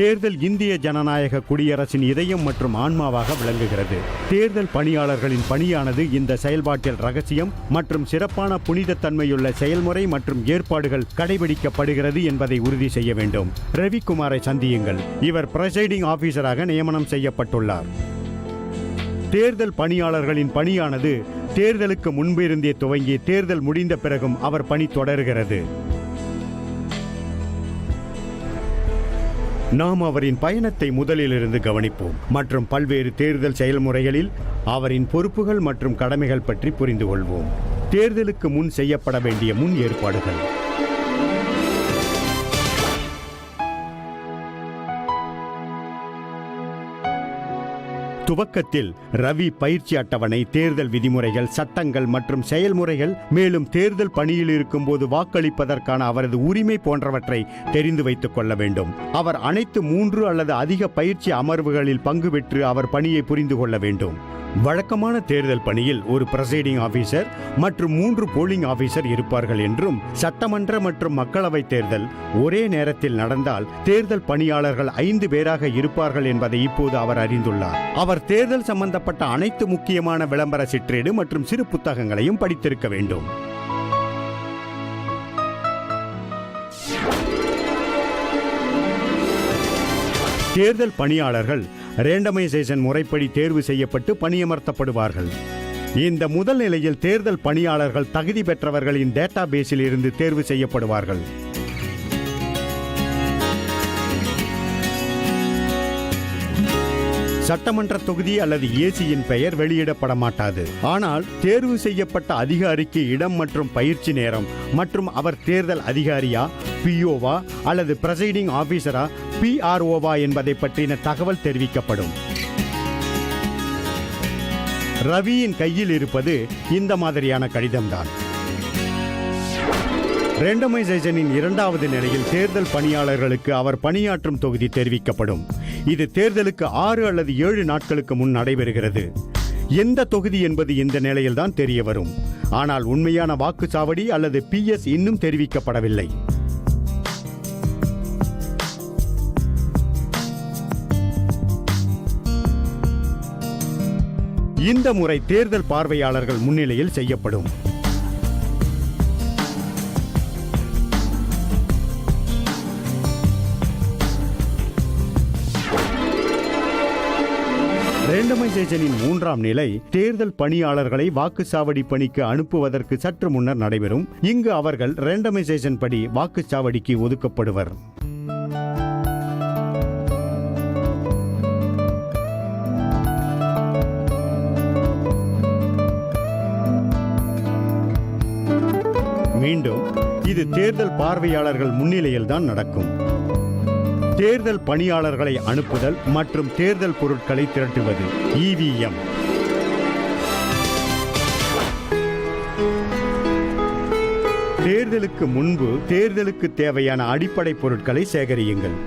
தேர்தல் இந்திய ஜனநாயக குடியரசின் இதயம் மற்றும் ஆன்மாவாக விளங்குகிறது. தேர்தல் பணியாளர்களின் பணியானது இந்த செயல்பாட்டில் ரகசியம் மற்றும் சிறப்பான புனித தன்மையுள்ள செயல்முறை மற்றும் ஏற்பாடுகள் கடைபிடிக்கப்படுகிறது என்பதை உறுதி செய்ய வேண்டும். ரவிக்குமாரை சந்தியுங்கள். இவர் பிரைசைடிங் ஆபீசராக நியமனம் செய்யப்பட்டுள்ளார். தேர்தல் பணியாளர்களின் பணியானது தேர்தலுக்கு முன்பிருந்தே துவங்கி தேர்தல் முடிந்த பிறகும் அவர் பணி தொடர்கிறது. நாம் அவரின் பயணத்தை முதலிலிருந்து கவனிப்போம் மற்றும் பல்வேறு தேர்தல் செயல்முறைகளில் அவரின் பொறுப்புகள் மற்றும் கடமைகள் பற்றி புரிந்து கொள்வோம். தேர்தலுக்கு முன் செய்யப்பட வேண்டிய முன் ஏற்பாடுகள். துவக்கத்தில் ரவி பயிற்சி அட்டவணை, தேர்தல் விதிமுறைகள், சட்டங்கள் மற்றும் செயல்முறைகள், மேலும் தேர்தல் பணியில் இருக்கும்போது வாக்களிப்பதற்கான அவரது உரிமை போன்றவற்றை தெரிந்து வைத்துக் கொள்ள வேண்டும். அவர் அனைத்து 3 அல்லது அதிக பயிற்சி அமர்வுகளில் பங்கு பெற்று அவர் பணியை புரிந்து கொள்ள வேண்டும். வழக்கமான தேர்தல் பணியில் ஒரு பிரைசைடிங் ஆபீசர் மற்றும் 3 போலிங் ஆபீசர் இருப்பார்கள் என்றும், சட்டமன்ற மற்றும் மக்களவை தேர்தல் ஒரே நேரத்தில் நடந்தால் தேர்தல் பணியாளர்கள் 5 பேராக இருப்பார்கள் என்பதை இப்போது அவர் அறிந்துள்ளார். அவர் தேர்தல் சம்பந்தப்பட்ட அனைத்து முக்கியமான விளம்பர சிற்றேடு மற்றும் சிறு புத்தகங்களையும் படித்திருக்க வேண்டும். தேர்தல் பணியாளர்கள் ரேண்டமைசேஷன் முறைப்படி தேர்வு செய்யப்பட்டு பணியமர்த்தப்படுவார்கள். இந்த முதல் நிலையில் தேர்தல் பணியாளர்கள் தகுதி பெற்றவர்களின் டேட்டா பேஸில் இருந்து தேர்வு செய்யப்படுவார்கள். சட்டமன்ற தொகுதி அல்லது ஏசியின் பெயர் வெளியிடப்பட மாட்டாது. ஆனால் தேர்வு செய்யப்பட்ட அதிகாரிக்கு இடம் மற்றும் பயிற்சி நேரம் மற்றும் அவர் தேர்தல் அதிகாரியா, பிஓவா அல்லது பிரைசைடிங் ஆபீசரா, பிஆர்ஓவா என்பதை பற்றின தகவல் தெரிவிக்கப்படும். ரவியின் கையில் இருப்பது இந்த மாதிரியான கடிதம்தான். ரேண்டமைசேஷனின் 2வது நிலையில் தேர்தல் பணியாளர்களுக்கு அவர் பணியாற்றும் தொகுதி தெரிவிக்கப்படும். இது தேர்தலுக்கு 6 அல்லது 7 நாட்களுக்கு முன் நடைபெறுகிறது. எந்த தொகுதி என்பது இந்த நிலையில்தான் தெரிய வரும். ஆனால் உண்மையான வாக்குச்சாவடி அல்லது PS இன்னும் தெரிவிக்கப்படவில்லை. இந்த முறை தேர்தல் பார்வையாளர்கள் முன்னிலையில் செய்யப்படும். ரேண்டமைசேஷனின் 3ஆம் நிலை தேர்தல் பணியாளர்களை வாக்குச்சாவடி பணிக்கு அனுப்புவதற்கு சற்று முன்னர் நடைபெறும். இங்கு அவர்கள் ரேண்டமைசேஷன் படி வாக்குச்சாவடிக்கு ஒதுக்கப்படுவர். மீண்டும் இது தேர்தல் பார்வையாளர்கள் முன்னிலையில் தான் நடக்கும். தேர்தல் பணியாளர்களை அனுப்புதல் மற்றும் தேர்தல் பொருட்களை திரட்டுவது, EVM. தேர்தலுக்கு முன்பு தேர்தலுக்கு தேவையான அடிப்படை பொருட்களை சேகரியுங்கள்.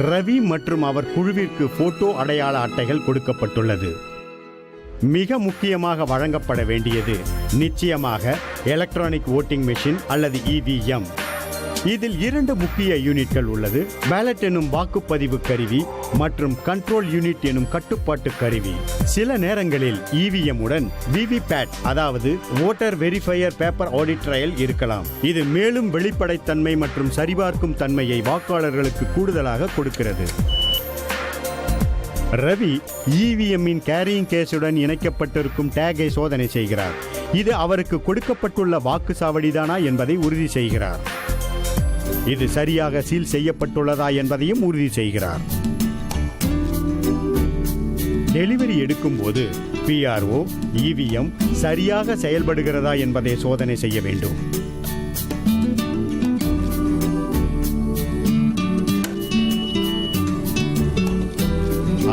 ரவி மற்றும் அவர் குழுவிற்கு போட்டோ அடையாள அட்டைகள் கொடுக்கப்பட்டுள்ளது. மிக முக்கியமாக வழங்கப்பட வேண்டியது நிச்சயமாக எலக்ட்ரானிக் வோட்டிங் மெஷின் அல்லது EVM. இதில் 2 முக்கிய யூனிட்கள் உள்ளது. பேலட் எனும் வாக்குப்பதிவு கருவி மற்றும் கண்ட்ரோல் யூனிட் எனும் கட்டுப்பாட்டு கருவி. சில நேரங்களில் EVM உடன் VVPAT அதாவது voter verifier paper audit trail இருக்கலாம். இது மேலும் வெளிப்படைத்தன்மை மற்றும் சரிபார்க்கும் தன்மையை வாக்காளர்களுக்கு கூடுதலாக கொடுக்கிறது. ரவி EVM-இன் கேரியிங் கேஸுடன் இணைக்கப்பட்டிருக்கும் டேகை சோதனை செய்கிறார். இது அவருக்கு கொடுக்கப்பட்டுள்ள வாக்குச்சாவடிதானா என்பதை உறுதி செய்கிறார். இது சரியாக சீல் செய்யப்பட்டுள்ளதா என்பதையும் உறுதி செய்கிறார். டெலிவரி எடுக்கும் போது PRO EVM சரியாக செயல்படுகிறதா என்பதை சோதனை செய்ய வேண்டும்.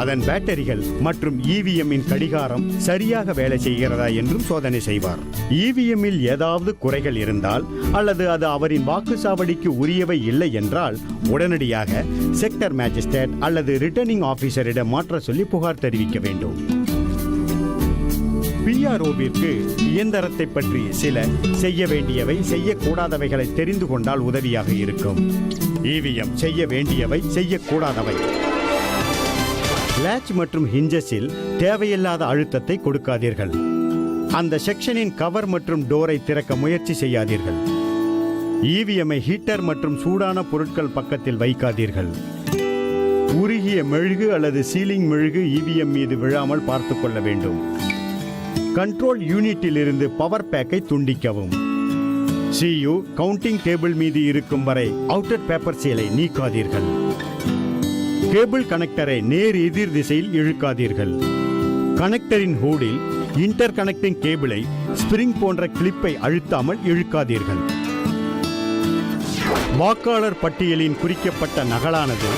அதன் பேட்டரிகள் மற்றும் EVM-இன் கடிகாரம் சரியாக வேலை செய்கிறதா என்றும் சோதனை செய்வார். EVM-இல் ஏதாவது குறைகள் இருந்தால் அல்லது அது அவரின் வாக்குச்சாவடிக்கு உரியவை இல்லை என்றால் உடனடியாக செக்டர் மேஜிஸ்ட்ரேட் அல்லது ரிட்டர்னிங் ஆபீசரிடம் மாற்ற சொல்லி புகார் தெரிவிக்க வேண்டும். பிஆர்ஓவிற்கு இயந்திரத்தை பற்றி சில செய்ய வேண்டியவை செய்யக்கூடாதவைகளை தெரிந்து கொண்டால் உதவியாக இருக்கும். இவிஎம் செய்ய வேண்டியவை செய்யக்கூடாதவை. லேட்ச் மற்றும் ஹிஞ்சஸில் தேவையில்லாத அழுத்தத்தை கொடுக்காதீர்கள். அந்த செக்ஷனின் கவர் மற்றும் டோரை திறக்க முயற்சி செய்யாதீர்கள். இவிஎம்ஐ ஹீட்டர் மற்றும் சூடான பொருட்கள் பக்கத்தில் வைக்காதீர்கள். உருகிய மெழுகு அல்லது சீலிங் மெழுகு இவிஎம் மீது விழாமல் பார்த்துக் கொள்ள வேண்டும். கண்ட்ரோல் யூனிட்டில் இருந்து பவர் பேக்கை துண்டிக்கவும். சியு கவுண்டிங் டேபிள் மீது இருக்கும் வரை அவுட்டர் பேப்பர் சீலை நீக்காதீர்கள். கேபிள் கனெக்டரை நேர் எதிர் திசையில் இழுக்காதீர்கள். கனெக்டரின் ஹூடில் இன்டர் கனெக்டிங் கேபிளை ஸ்பிரிங் போன்ற கிளிப்பை அழுத்தாமல் இழுக்காதீர்கள். வாக்காளர் பட்டியலின் குறிக்கப்பட்ட நகலானது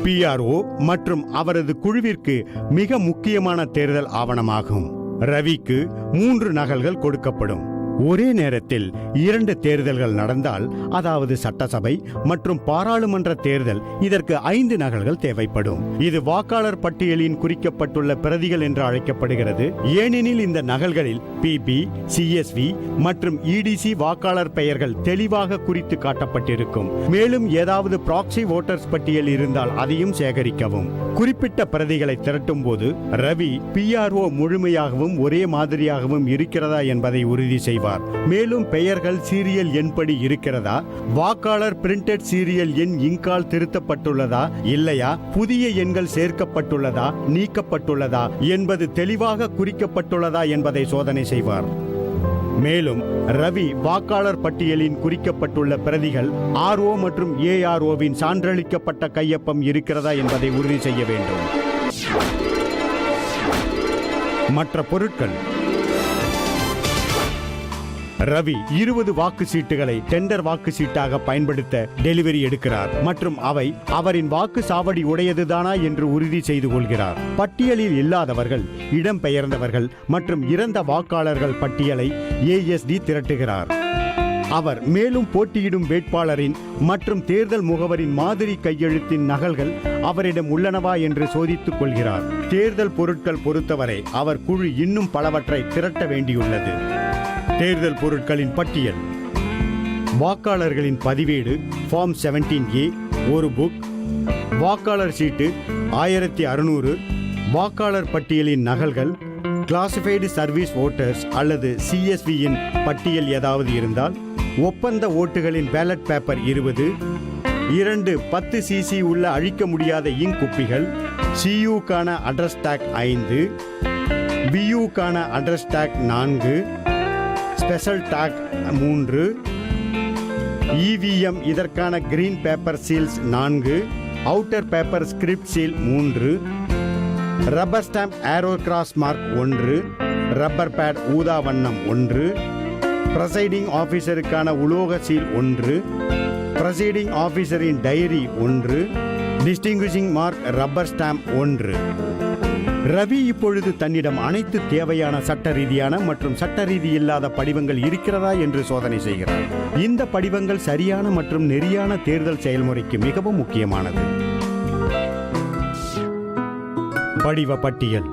பிஆர்ஓ மற்றும் அவரது குழுவிற்கு மிக முக்கியமான தேர்தல் ஆவணமாகும். ரவிக்கு 3 நகல்கள் கொடுக்கப்படும். ஒரே நேரத்தில் 2 தேர்தல்கள் நடந்தால், அதாவது சட்டசபை மற்றும் பாராளுமன்ற தேர்தல், இதற்கு 5 நகல்கள் தேவைப்படும். இது வாக்காளர் பட்டியலின் குறிக்கப்பட்டுள்ள பிரதிகள் என்று அழைக்கப்படுகிறது. ஏனெனில் இந்த நகல்களில் பிபி, சிஎஸ்வி மற்றும் இடிசி வாக்காளர் பெயர்கள் தெளிவாக குறித்து காட்டப்பட்டிருக்கும். மேலும் ஏதாவது ப்ராக்ஸி வோட்டர்ஸ் பட்டியல் இருந்தால் அதையும் சேகரிக்கவும். குறிப்பிட்ட பிரதிகளை திரட்டும் போது ரவி பிஆர்ஓ முழுமையாகவும் ஒரே மாதிரியாகவும் இருக்கிறதா என்பதை உறுதி செய்வார். மேலும் பெயர்கள் சீரியல் எண்படி இருக்கிறதா, வாக்காளர் பிரிண்டட் சீரியல் எண் இங்கால் திருத்தப்பட்டுள்ளதா இல்லையா, புதிய எண்கள் சேர்க்கப்பட்டுள்ளதா நீக்கப்பட்டுள்ளதா என்பது தெளிவாக குறிக்கப்பட்டுள்ளதா என்பதை சோதனை செய்வார். மேலும் ரவி வாக்காளர் பட்டியலின் குறிக்கப்பட்டுள்ள பிரதிகள் ஆர்ஓ மற்றும் ஏஆர்ஓவின் சான்றளிக்கப்பட்ட கையொப்பம் இருக்கிறதா என்பதை உறுதி செய்ய வேண்டும். மற்ற பொருட்கள். ரவி 20 வாக்கு சீட்டுகளை டெண்டர் வாக்கு சீட்டாக பயன்படுத்த டெலிவரி எடுக்கிறார் மற்றும் அவை அவரின் வாக்கு சாவடி உடையதுதானா என்று உறுதி செய்து கொள்கிறார். பட்டியலில் இல்லாதவர்கள், இடம்பெயர்ந்தவர்கள் மற்றும் இறந்த வாக்காளர்கள் பட்டியலை ஏஎஸ்டி திரட்டுகிறார். அவர் மேலும் போட்டியிடும் வேட்பாளரின் மற்றும் தேர்தல் முகவரின் மாதிரி கையெழுத்தின் நகல்கள் அவரிடம் உள்ளனவா என்று சோதித்துக் கொள்கிறார். தேர்தல் பொருட்கள் பொறுத்தவரை அவர் குழு இன்னும் பலவற்றை திரட்ட வேண்டியுள்ளது. தேர்தல் பொருட்களின் பட்டியல். வாக்காளர்களின் பதிவேடு ஃபார்ம் 17A, ஒரு புக். வாக்காளர் சீட்டு 1600. வாக்காளர் பட்டியலின் நகல்கள். கிளாசிஃபைடு சர்வீஸ் ஓட்டர்ஸ் அல்லது சிஎஸ்வியின் பட்டியல் ஏதாவது இருந்தால். ஒப்பந்த ஓட்டுகளின் பேலட் பேப்பர் 20. 2 10 cc உள்ள அழிக்க முடியாத இங்க் குப்பிகள். சியூக்கான அட்ரஸ் டேக் 5. பியூக்கான address tag 4. Special tag 3. EVM இதற்கான green paper seals 4. Outer paper script seal 3. Rubber stamp arrow cross mark 1. Rubber pad ஊதா வண்ணம் 1. பிரசைடிங் ஆபீசருக்கான உலோக சீல் 1. பிரசைடிங் ஆபீசரின் diary 1. Distinguishing mark rubber stamp 1. Ravi இப்பொழுது தன்னிடம் அனைத்து தேவையான சட்ட ரீதியான மற்றும் சட்ட ரீதி இல்லாத படிவங்கள் இருக்கிறதா என்று சோதனை செய்கிறார். இந்த படிவங்கள் சரியான மற்றும் நெறியான தேர்தல் செயல்முறைக்கு மிகவும் முக்கியமானது. படிவ பட்டியல்.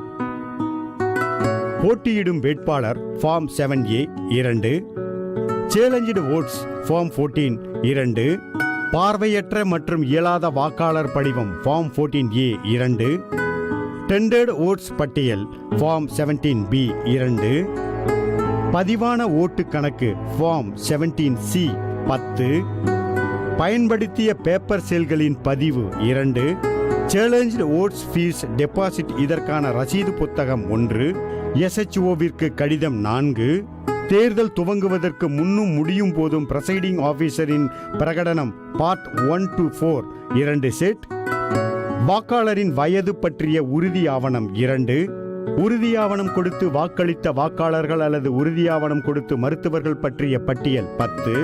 போட்டியிடும் வேட்பாளர் form 7A 2. Challenge oats form 14 2. பார்வையற்ற மற்றும் இயலாத வாக்காளர் படிவம் ஃபார்ம் 14A 2. டெண்டர்ட் ஓட்ஸ் பட்டியல் ஃபார்ம் 17B 2. பதிவான ஓட்டு கணக்கு ஃபார்ம் 17C 10. பயன்படுத்திய பேப்பர் செல்களின் பதிவு 2. சேலஞ்சு ஓட்ஸ் ஃபீஸ் டெபாசிட் இதற்கான ரசீது புத்தகம் 1. SHOவிற்கு கடிதம் 4. தேர்தல் துவங்குவதற்கு முன்னும் முடியும் போதும் பிரசைடிங் ஆபீசரின் பிரகடனம் பார்ட் 1 to 4 2 செட். வாக்காளரின் வயது பற்றிய உறுதி ஆவணம் 2. உறுதியாவணம் கொடுத்து வாக்களித்த வாக்காளர்கள் அல்லது உறுதியாவணம் கொடுத்து மருத்துவர்கள் பற்றிய பட்டியல் 10.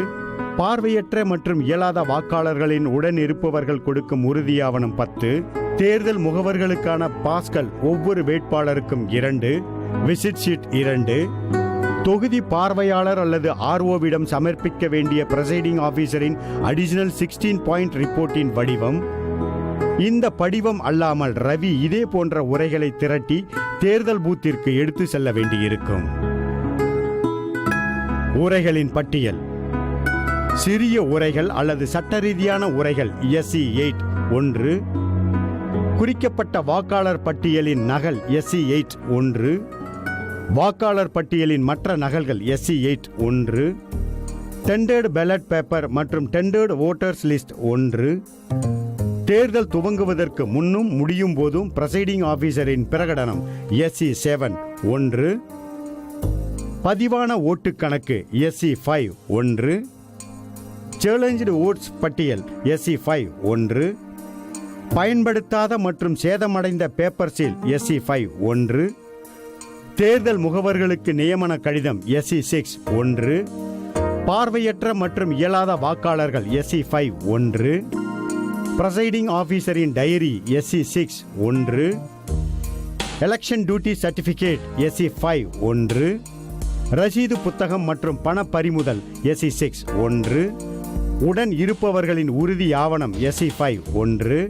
பார்வையற்ற மற்றும் இயலாத வாக்காளர்களின் உடன் இருப்பவர்கள் கொடுக்கும் உறுதியாவணம் 10. தேர்தல் முகவர்களுக்கான பாஸ்கள் ஒவ்வொரு வேட்பாளருக்கும் 2. Visit sheet 2. தொகுதி பார்வையாளர் அல்லது ஆர்ஓவிடம் சமர்ப்பிக்க வேண்டிய பிரசைடிங் ஆபீசரின் அடிஷனல் 16 பாயிண்ட் ரிப்போர்ட்டின் வடிவம். இந்த படிவம் அல்லாமல் ரவி இதே போன்ற உரைகளை திரட்டி தேர்தல் பூத்திற்கு எடுத்து செல்ல வேண்டியிருக்கும். உரைகளின் பட்டியல். சிறிய உரைகள் அல்லது சட்ட ரீதியான உரைகள் SC8 1, குறிக்கப்பட்ட வாக்காளர் பட்டியலின் நகல் SC8 1, வாக்காளர் பட்டியலின் மற்ற நகல்கள் SC8 1, டெண்டர்டு பேலட் பேப்பர் மற்றும் டெண்டர்டு வோட்டர்ஸ் லிஸ்ட் 1, தேர்தல் துவங்குவதற்கு முன்னும் முடியும் போதும் பிரசைடிங் ஆபீசரின் பிரகடனம் SC7 1, பதிவான ஓட்டுக் கணக்கு SC5 1, சேலஞ்சு ஓட்ஸ் பட்டியல் SC5 1, பயன்படுத்தாத மற்றும் சேதமடைந்த பேப்பர் சீல் SC5 1, தேர்தல் முகவர்களுக்கு நியமன கடிதம் SC6 1, பார்வையற்ற மற்றும் இயலாத வாக்காளர்கள் SC5 1, பிரசைடிங் ஆபீசரின் diary SC6 1, election duty certificate SC5 1, ரசீது புத்தகம் மற்றும் பண பறிமுதல் SC6 1, உடன் இருப்பவர்களின் உறுதி ஆவணம் SC5 1,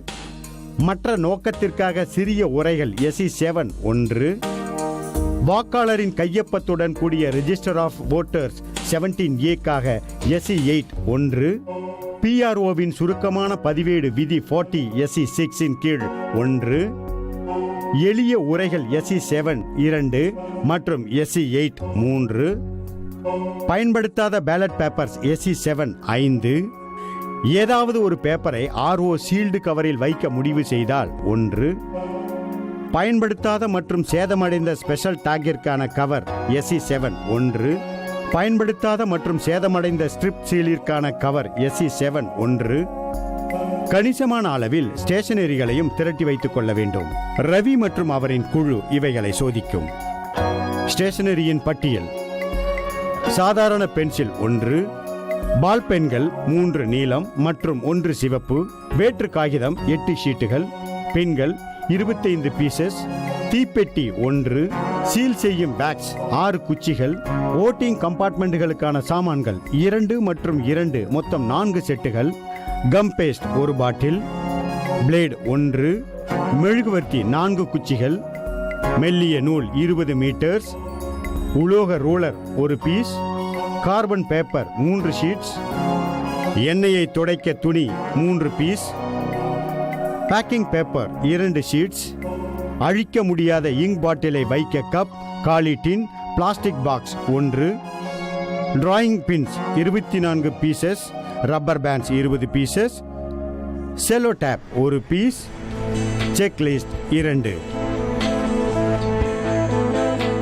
மற்ற நோக்கத்திற்காக சிறிய உரைகள் SC7 1, வாக்காளரின் கையொப்பத்துடன் கூடிய register of voters 17A SC8 1, PROவின் சுருக்கமான பதிவேடு விதி 40 SC6 கீழ் 1, எளிய உரைகள் SC7 2 மற்றும் SC8 3, பயன்படுத்தாத பேலட் பேப்பர்ஸ் SC7 5, ஏதாவது ஒரு பேப்பரை RO சீல்டு கவரில் வைக்க முடிவு செய்தால் 1, பயன்படுத்தாத மற்றும் சேதமடைந்த ஸ்பெஷல் டாகிற்கான கவர் SC7 1, பயன்படுத்தாத மற்றும் சேதமடைந்த ஸ்ட்ரிப் சீலிற்கான கவர் SC7 1, கணிசமான அளவில் ஸ்டேஷனரிகளையும் திரட்டி வைத்துக் கொள்ள வேண்டும். ரவி மற்றும் அவரின் குழு இவைகளை சோதிக்கும். ஸ்டேஷனரியின் பட்டியல். சாதாரண பென்சில் 1, பால் பென்கள் 3 நீலம் மற்றும் 1 சிவப்பு, வேற்று காகிதம் 8 ஷீட்டுகள், பென்கள் 25 பீசஸ், தீப்பெட்டி 1, சீல் செய்யும் பேக்ஸ் 6 குச்சிகள், ஓட்டிங் கம்பார்ட்மெண்ட்டுகளுக்கான சாமான்கள் 2 மற்றும் 2 மொத்தம் 4 செட்டுகள், கம் பேஸ்ட் 1 பாட்டில், பிளேட் 1, மெழுகுவர்த்தி 4 குச்சிகள், மெல்லிய நூல் 20 மீட்டர்ஸ், உலோக roller 1 piece, carbon paper 3 sheets, எண்ணெயை துடைக்க துணி 3 பீஸ், பேக்கிங் பேப்பர் 2 ஷீட்ஸ், அழிக்க முடியாத இங்க் பாட்டிலை வைக்க கப், காலி tin, plastic box 1, drawing pins 24 pieces, rubber bands 20 pieces, cello tape 1 piece, checklist 2.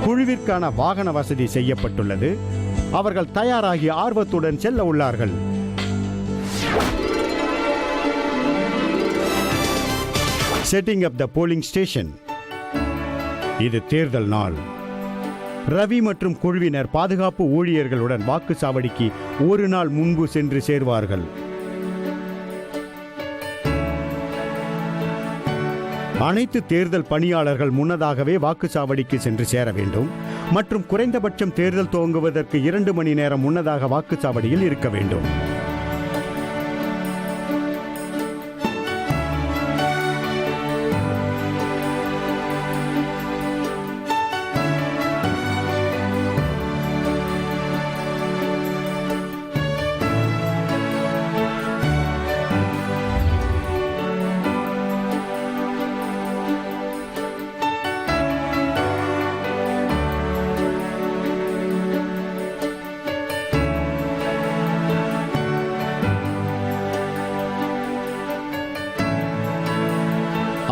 குழுவிற்கான வாகன வசதி செய்யப்பட்டுள்ளது. அவர்கள் தயாராகி ஆர்வத்துடன் செல்ல உள்ளார்கள். Setting up the polling station. இது தேர்தல் நாள். ரவி மற்றும் குழுவினர் பாதுகாப்பு ஊழியர்களுடன் வாக்குச்சாவடிக்கு ஒரு நாள் முன்பு சென்று சேர்வார்கள். அனைத்து தேர்தல் பணியாளர்கள் முன்னதாகவே வாக்குச்சாவடிக்கு சென்று சேர வேண்டும் மற்றும் குறைந்தபட்சம் தேர்தல் துவங்குவதற்கு 2 மணி நேரம் முன்னதாக வாக்குச்சாவடியில் இருக்க வேண்டும்.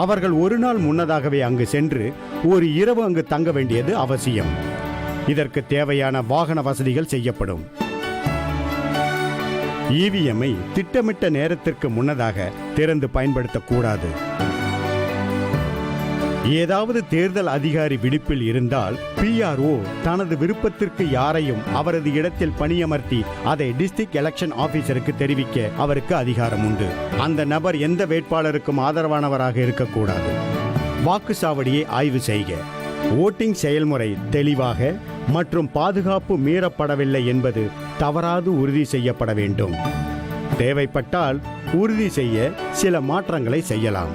அவர்கள் ஒரு நாள் முன்னதாகவே அங்கு சென்று ஒரு இரவு அங்கு தங்க வேண்டியது அவசியம். இதற்கு தேவையான வாகன வசதிகள் செய்யப்படும். இவிஎம்ஐ திட்டமிட்ட நேரத்திற்கு முன்னதாக திறந்து பயன்படுத்தக்கூடாது. ஏதாவது தேர்தல் அதிகாரி விடுப்பில் இருந்தால் PRO தனது விருப்பத்திற்கு யாரையும் அவரது இடத்தில் பணியமர்த்தி அதை டிஸ்ட்ரிக்ட் எலெக்ஷன் ஆபீசருக்கு தெரிவிக்க அவருக்கு அதிகாரம் உண்டு. அந்த நபர் எந்த வேட்பாளருக்கும் ஆதரவானவராக இருக்கக்கூடாது. வாக்குச்சாவடியை ஆய்வு செய்க. ஓட்டிங் செயல்முறை தெளிவாக மற்றும் பாதுகாப்பு மீறப்படவில்லை என்பது தவறாது உறுதி செய்யப்பட வேண்டும். தேவைப்பட்டால் உறுதி செய்ய சில மாற்றங்களை செய்யலாம்.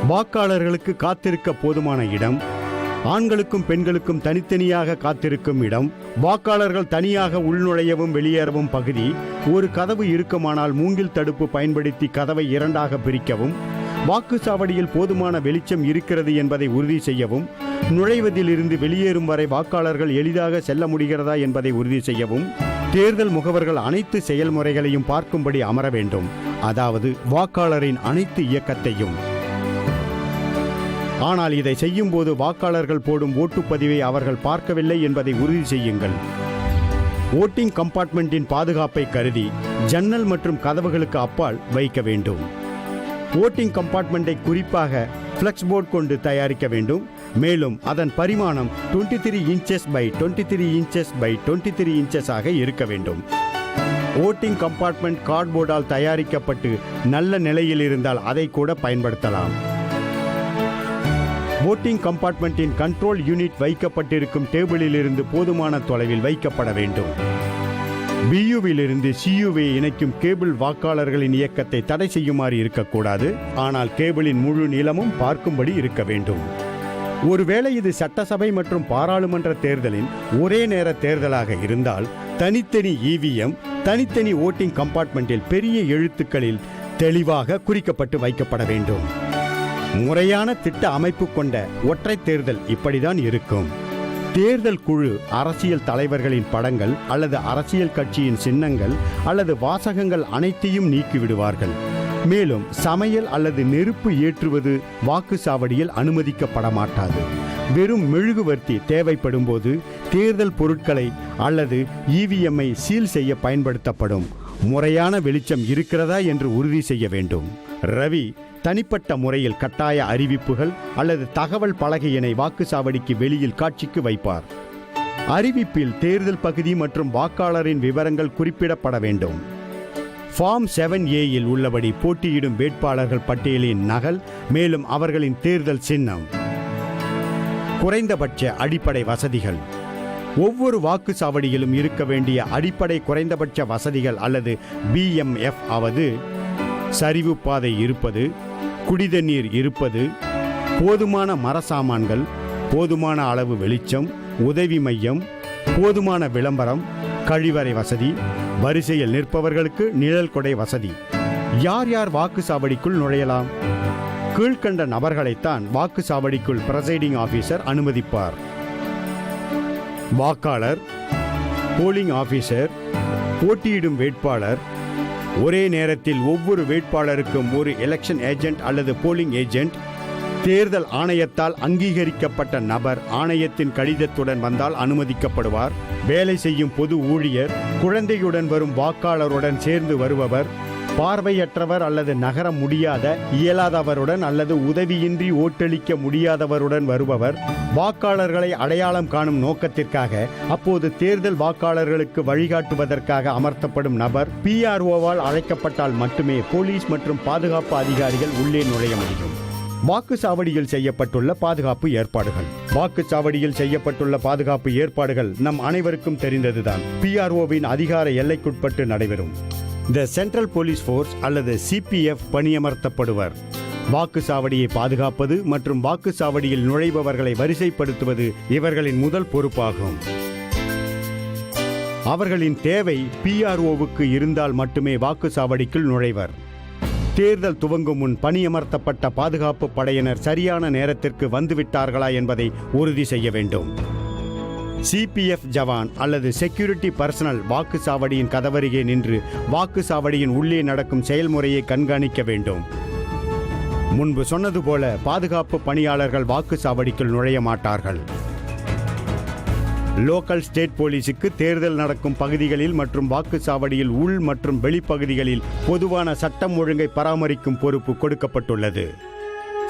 வாக்காளர்களுக்கு காத்திருக்க போதுமான இடம், ஆண்களுக்கும் பெண்களுக்கும் தனித்தனியாக காத்திருக்கும் இடம், வாக்காளர்கள் தனியாக உள்நுழையவும் வெளியேறவும் பகுதி, ஒரு கதவு இருக்குமானால் மூங்கில் தடுப்பு பயன்படுத்தி கதவை இரண்டாக பிரிக்கவும், வாக்குச்சாவடியில் போதுமான வெளிச்சம் இருக்கிறது என்பதை உறுதி செய்யவும், நுழைவதிலிருந்து வெளியேறும் வரை வாக்காளர்கள் எளிதாக செல்ல முடிகிறதா என்பதை உறுதி செய்யவும், தேர்தல் முகவர்கள் அனைத்து செயல்முறைகளையும் பார்க்கும்படி அமர வேண்டும். அதாவது வாக்காளரின் அனைத்து இயக்கத்தையும். ஆனால் இதை செய்யும் போது வாக்காளர்கள் போடும் ஓட்டுப்பதிவை அவர்கள் பார்க்கவில்லை என்பதை உறுதி செய்யுங்கள். ஓட்டிங் கம்பார்ட்மெண்டின் பாதுகாப்பை கருதி ஜன்னல் மற்றும் கதவுகளுக்கு அப்பால் வைக்க வேண்டும். ஓட்டிங் கம்பார்ட்மெண்டை குறிப்பாக ஃப்ளெக்ஸ் போர்டு கொண்டு தயாரிக்க வேண்டும். மேலும் அதன் பரிமாணம் 23 inches by 23 inches by 23 inches ஆக இருக்க வேண்டும். ஓட்டிங் கம்பார்ட்மெண்ட் கார்ட்போர்டால் தயாரிக்கப்பட்டு நல்ல நிலையில் இருந்தால் அதை கூட பயன்படுத்தலாம். ஓட்டிங் கம்பார்ட்மெண்டின் கண்ட்ரோல் யூனிட் வைக்கப்பட்டிருக்கும் டேபிளில் இருந்து போதுமான தொலைவில் வைக்கப்பட வேண்டும். பியூவிலிருந்து சியூவை இணைக்கும் கேபிள் வாக்காளர்களின் இயக்கத்தை தடை செய்யுமாறு இருக்கக்கூடாது. ஆனால் கேபிளின் முழு நீளமும் பார்க்கும்படி இருக்க வேண்டும். ஒருவேளை இது சட்டசபை மற்றும் பாராளுமன்ற தேர்தலின் ஒரே நேர தேர்தலாக இருந்தால் தனித்தனி இவிஎம் தனித்தனி ஓட்டிங் கம்பார்ட்மெண்டில் பெரிய எழுத்துக்களில் தெளிவாக குறிக்கப்பட்டு வைக்கப்பட வேண்டும். முறையான திட்ட அமைப்பு கொண்ட ஒற்றை தேர்தல் இப்படிதான் இருக்கும். தேர்தல் குழு அரசியல் தலைவர்களின் படங்கள் அல்லது அரசியல் கட்சியின் சின்னங்கள் அல்லது வாசகங்கள் அனைத்தையும் நீக்கிவிடுவார்கள். மேலும் சமையல் அல்லது நெருப்பு ஏற்றுவது வாக்குச்சாவடியில் அனுமதிக்கப்பட மாட்டாது. வெறும் மெழுகுவர்த்தி தேவைப்படும் போது தேர்தல் பொருட்களை அல்லது இவிஎம்ஐ சீல் செய்ய பயன்படுத்தப்படும். முறையான வெளிச்சம் இருக்கிறதா என்று உறுதி செய்ய வேண்டும். ரவி தனிப்பட்ட முறையில் கட்டாய அறிவிப்புகள் அல்லது தகவல் பலகையினை வாக்குச்சாவடிக்கு வெளியில் காட்சிக்கு வைப்பார். அறிவிப்பில் தேர்தல் பகுதி மற்றும் வாக்காளரின் விவரங்கள் குறிப்பிடப்பட வேண்டும். ஃபார்ம் 7A-யில் உள்ளபடி போட்டியிடும் வேட்பாளர்கள் பட்டியலின் நகல், மேலும் அவர்களின் தேர்தல் சின்னம். குறைந்தபட்ச அடிப்படை வசதிகள். ஒவ்வொரு வாக்குச்சாவடியிலும் இருக்க வேண்டிய அடிப்படை குறைந்தபட்ச வசதிகள் அல்லது BMF ஆவது சரிவு பாதை இருப்பது, குடிதண்ணீர் இருப்பது, போதுமான மரசாமான்கள், போதுமான அளவு வெளிச்சம், உதவி மையம், போதுமான விளம்பரம், கழிவறை வசதி, வரிசையில் நிற்பவர்களுக்கு நிழல் கொடை வசதி. யார் யார் வாக்குச்சாவடிக்குள் நுழையலாம்? கீழ்கண்ட நபர்களைத்தான் வாக்குச்சாவடிக்குள் பிரசைடிங் ஆபீசர் அனுமதிப்பார். வாக்காளர், போலிங் ஆபீசர், போட்டியிடும் வேட்பாளர், ஒரே நேரத்தில் ஒவ்வொரு வேட்பாளருக்கும் ஒரு எலெக்ஷன் ஏஜென்ட் அல்லது போலிங் ஏஜென்ட், தேர்தல் ஆணையத்தால் அங்கீகரிக்கப்பட்ட நபர் ஆணையத்தின் கடிதத்துடன் வந்தால் அனுமதிக்கப்படுவார். வேலை செய்யும் பொது ஊழியர், குழந்தையுடன் வரும் வாக்காளருடன் சேர்ந்து வருபவர், பார்வையற்றவர் அல்லது நகர முடியாத இயலாதவருடன் அல்லது உதவியின்றி ஓட்டளிக்க முடியாதவருடன் வருபவர், வாக்காளர்களை அடையாளம் காணும் நோக்கத்திற்காக அப்போது தேர்தல் வாக்காளர்களுக்கு வழிகாட்டுவதற்காக அமர்த்தப்படும் நபர், PRO-வால் அழைக்கப்பட்டால் மட்டுமே போலீஸ் மற்றும் பாதுகாப்பு அதிகாரிகள் உள்ளே நுழைய முடியும். வாக்குச்சாவடியில் செய்யப்பட்டுள்ள பாதுகாப்பு ஏற்பாடுகள். வாக்குச்சாவடியில் செய்யப்பட்டுள்ள பாதுகாப்பு ஏற்பாடுகள் நம் அனைவருக்கும் தெரிந்ததுதான். PRO-வின் அதிகார எல்லைக்குட்பட்டு நடைபெறும். தி சென்ட்ரல் போலீஸ் ஃபோர்ஸ் அல்லது CPF பணியமர்த்தப்படுவர். வாக்குச்சாவடியை பாதுகாப்பது மற்றும் வாக்குச்சாவடியில் நுழைபவர்களை வரிசைப்படுத்துவது இவர்களின் முதல் பொறுப்பாகும். அவர்களின் தேவை PRO-வுக்கு இருந்தால் மட்டுமே வாக்குச்சாவடிக்குள் நுழைவர். தேர்தல் துவங்கும் முன் பணியமர்த்தப்பட்ட பாதுகாப்பு படையினர் சரியான நேரத்திற்கு வந்துவிட்டார்களா என்பதை உறுதி செய்ய வேண்டும். CPF ஜவான் அல்லது செக்யூரிட்டி பர்சனல் வாக்குச்சாவடியின் கதவருகே நின்று வாக்குச்சாவடியின் உள்ளே நடக்கும் செயல்முறையை கண்காணிக்க வேண்டும். முன்பு சொன்னது போல பாதுகாப்பு பணியாளர்கள் வாக்குச்சாவடிக்குள் நுழைய மாட்டார்கள். லோக்கல் ஸ்டேட் போலீஸுக்கு தேர்தல் நடக்கும் பகுதிகளில் மற்றும் வாக்குச்சாவடியில் உள் மற்றும் வெளிப்பகுதிகளில் பொதுவான சட்டம் ஒழுங்கை பராமரிக்கும் பொறுப்பு கொடுக்கப்பட்டுள்ளது.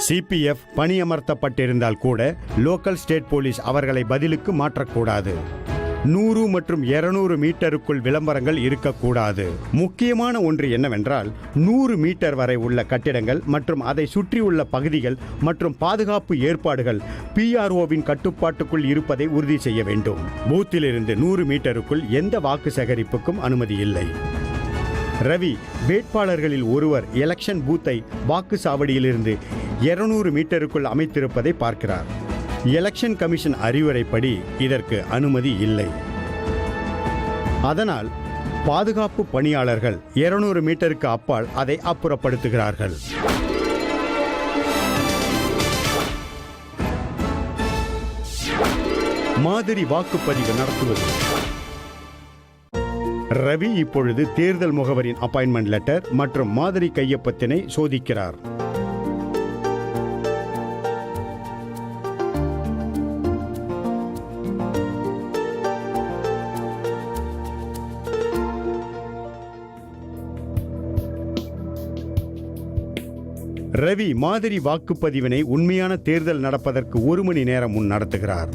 CPF பணியமர்த்தப்பட்டிருந்தால் கூட லோக்கல் ஸ்டேட் போலீஸ் அவர்களை பதிலுக்கு மாற்றக்கூடாது. 100 மற்றும் 200 மீட்டருக்குள் விளம்பரங்கள் இருக்கக்கூடாது. முக்கியமான ஒன்று என்னவென்றால் 100 மீட்டர் வரை உள்ள கட்டிடங்கள் மற்றும் அதை சுற்றியுள்ள பகுதிகள் மற்றும் பாதுகாப்பு ஏற்பாடுகள் PRO-வின் கட்டுப்பாட்டுக்குள் இருப்பதை உறுதி செய்ய வேண்டும். பூத்திலிருந்து 100 மீட்டருக்குள் எந்த வாக்கு சேகரிப்புக்கும் அனுமதி இல்லை. ரவி வேட்பாளர்களில் ஒருவர் எலெக்ஷன் பூத்தை வாக்குச்சாவடியிலிருந்து 200 மீட்டருக்குள் அமைத்திருப்பதை பார்க்கிறார். எலெக்ஷன் கமிஷன் அறிவுரைப்படி இதற்கு அனுமதி இல்லை. அதனால் பாதுகாப்பு பணியாளர்கள் 200 மீட்டருக்கு அப்பால் அதை அப்புறப்படுத்துகிறார்கள். மாதிரி வாக்குப்பதிவு நடத்துவது. ரவி இப்பொழுது தேர்தல் முகவரின் அப்பாயின்மெண்ட் லெட்டர் மற்றும் மாதிரி கையொப்பத்தினை சோதிக்கிறார். ரவி மாதிரி வாக்குப்பதிவினை உண்மையான தேர்தல் நடப்பதற்கு 1 மணி நேரம் முன் நடத்துகிறார்.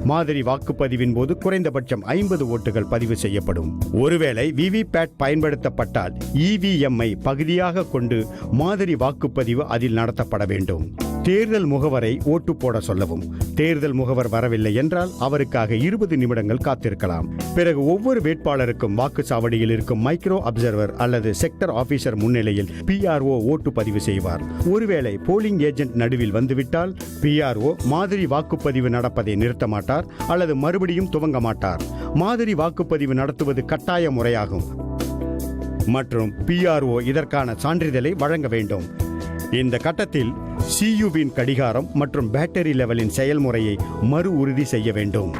மாதிரி வாக்குப்பதிவின் போது குறைந்தபட்சம் 50 ஓட்டுகள் பதிவு செய்யப்படும். ஒருவேளை விவிபேட் பயன்படுத்தப்பட்டால் இவிஎம்ஐ பகுதியாக கொண்டு மாதிரி வாக்குப்பதிவு அதில் நடத்தப்பட வேண்டும். தேர்தல் முகவரை ஓட்டு போட சொல்லவும். தேர்தல் முகவர் வரவில்லை என்றால் அவருக்காக 20 நிமிடங்கள் காத்திருக்கலாம். பிறகு ஒவ்வொரு வேட்பாளருக்கும் வாக்குச்சாவடியில் இருக்கும் மைக்ரோ அப்சர்வர் அல்லது செக்டர் ஆபீசர் முன்னிலையில் PRO ஓட்டு பதிவு செய்வார். ஒருவேளை போலிங் ஏஜென்ட் நடுவில் வந்துவிட்டால் PRO மாதிரி வாக்குப்பதிவு நடப்பதை நிறுத்த மாட்டார் அல்லது மறுபடியும் துவங்க மாட்டார். மாதிரி வாக்குப்பதிவு நடத்துவது கட்டாய முறையாகும் மற்றும் PRO இதற்கான சான்றிதழை வழங்க வேண்டும். இந்த கட்டத்தில் CUவின் கடிகாரம் மற்றும் பேட்டரி லெவலின் செயல்முறையை மறு உறுதி செய்ய வேண்டும்.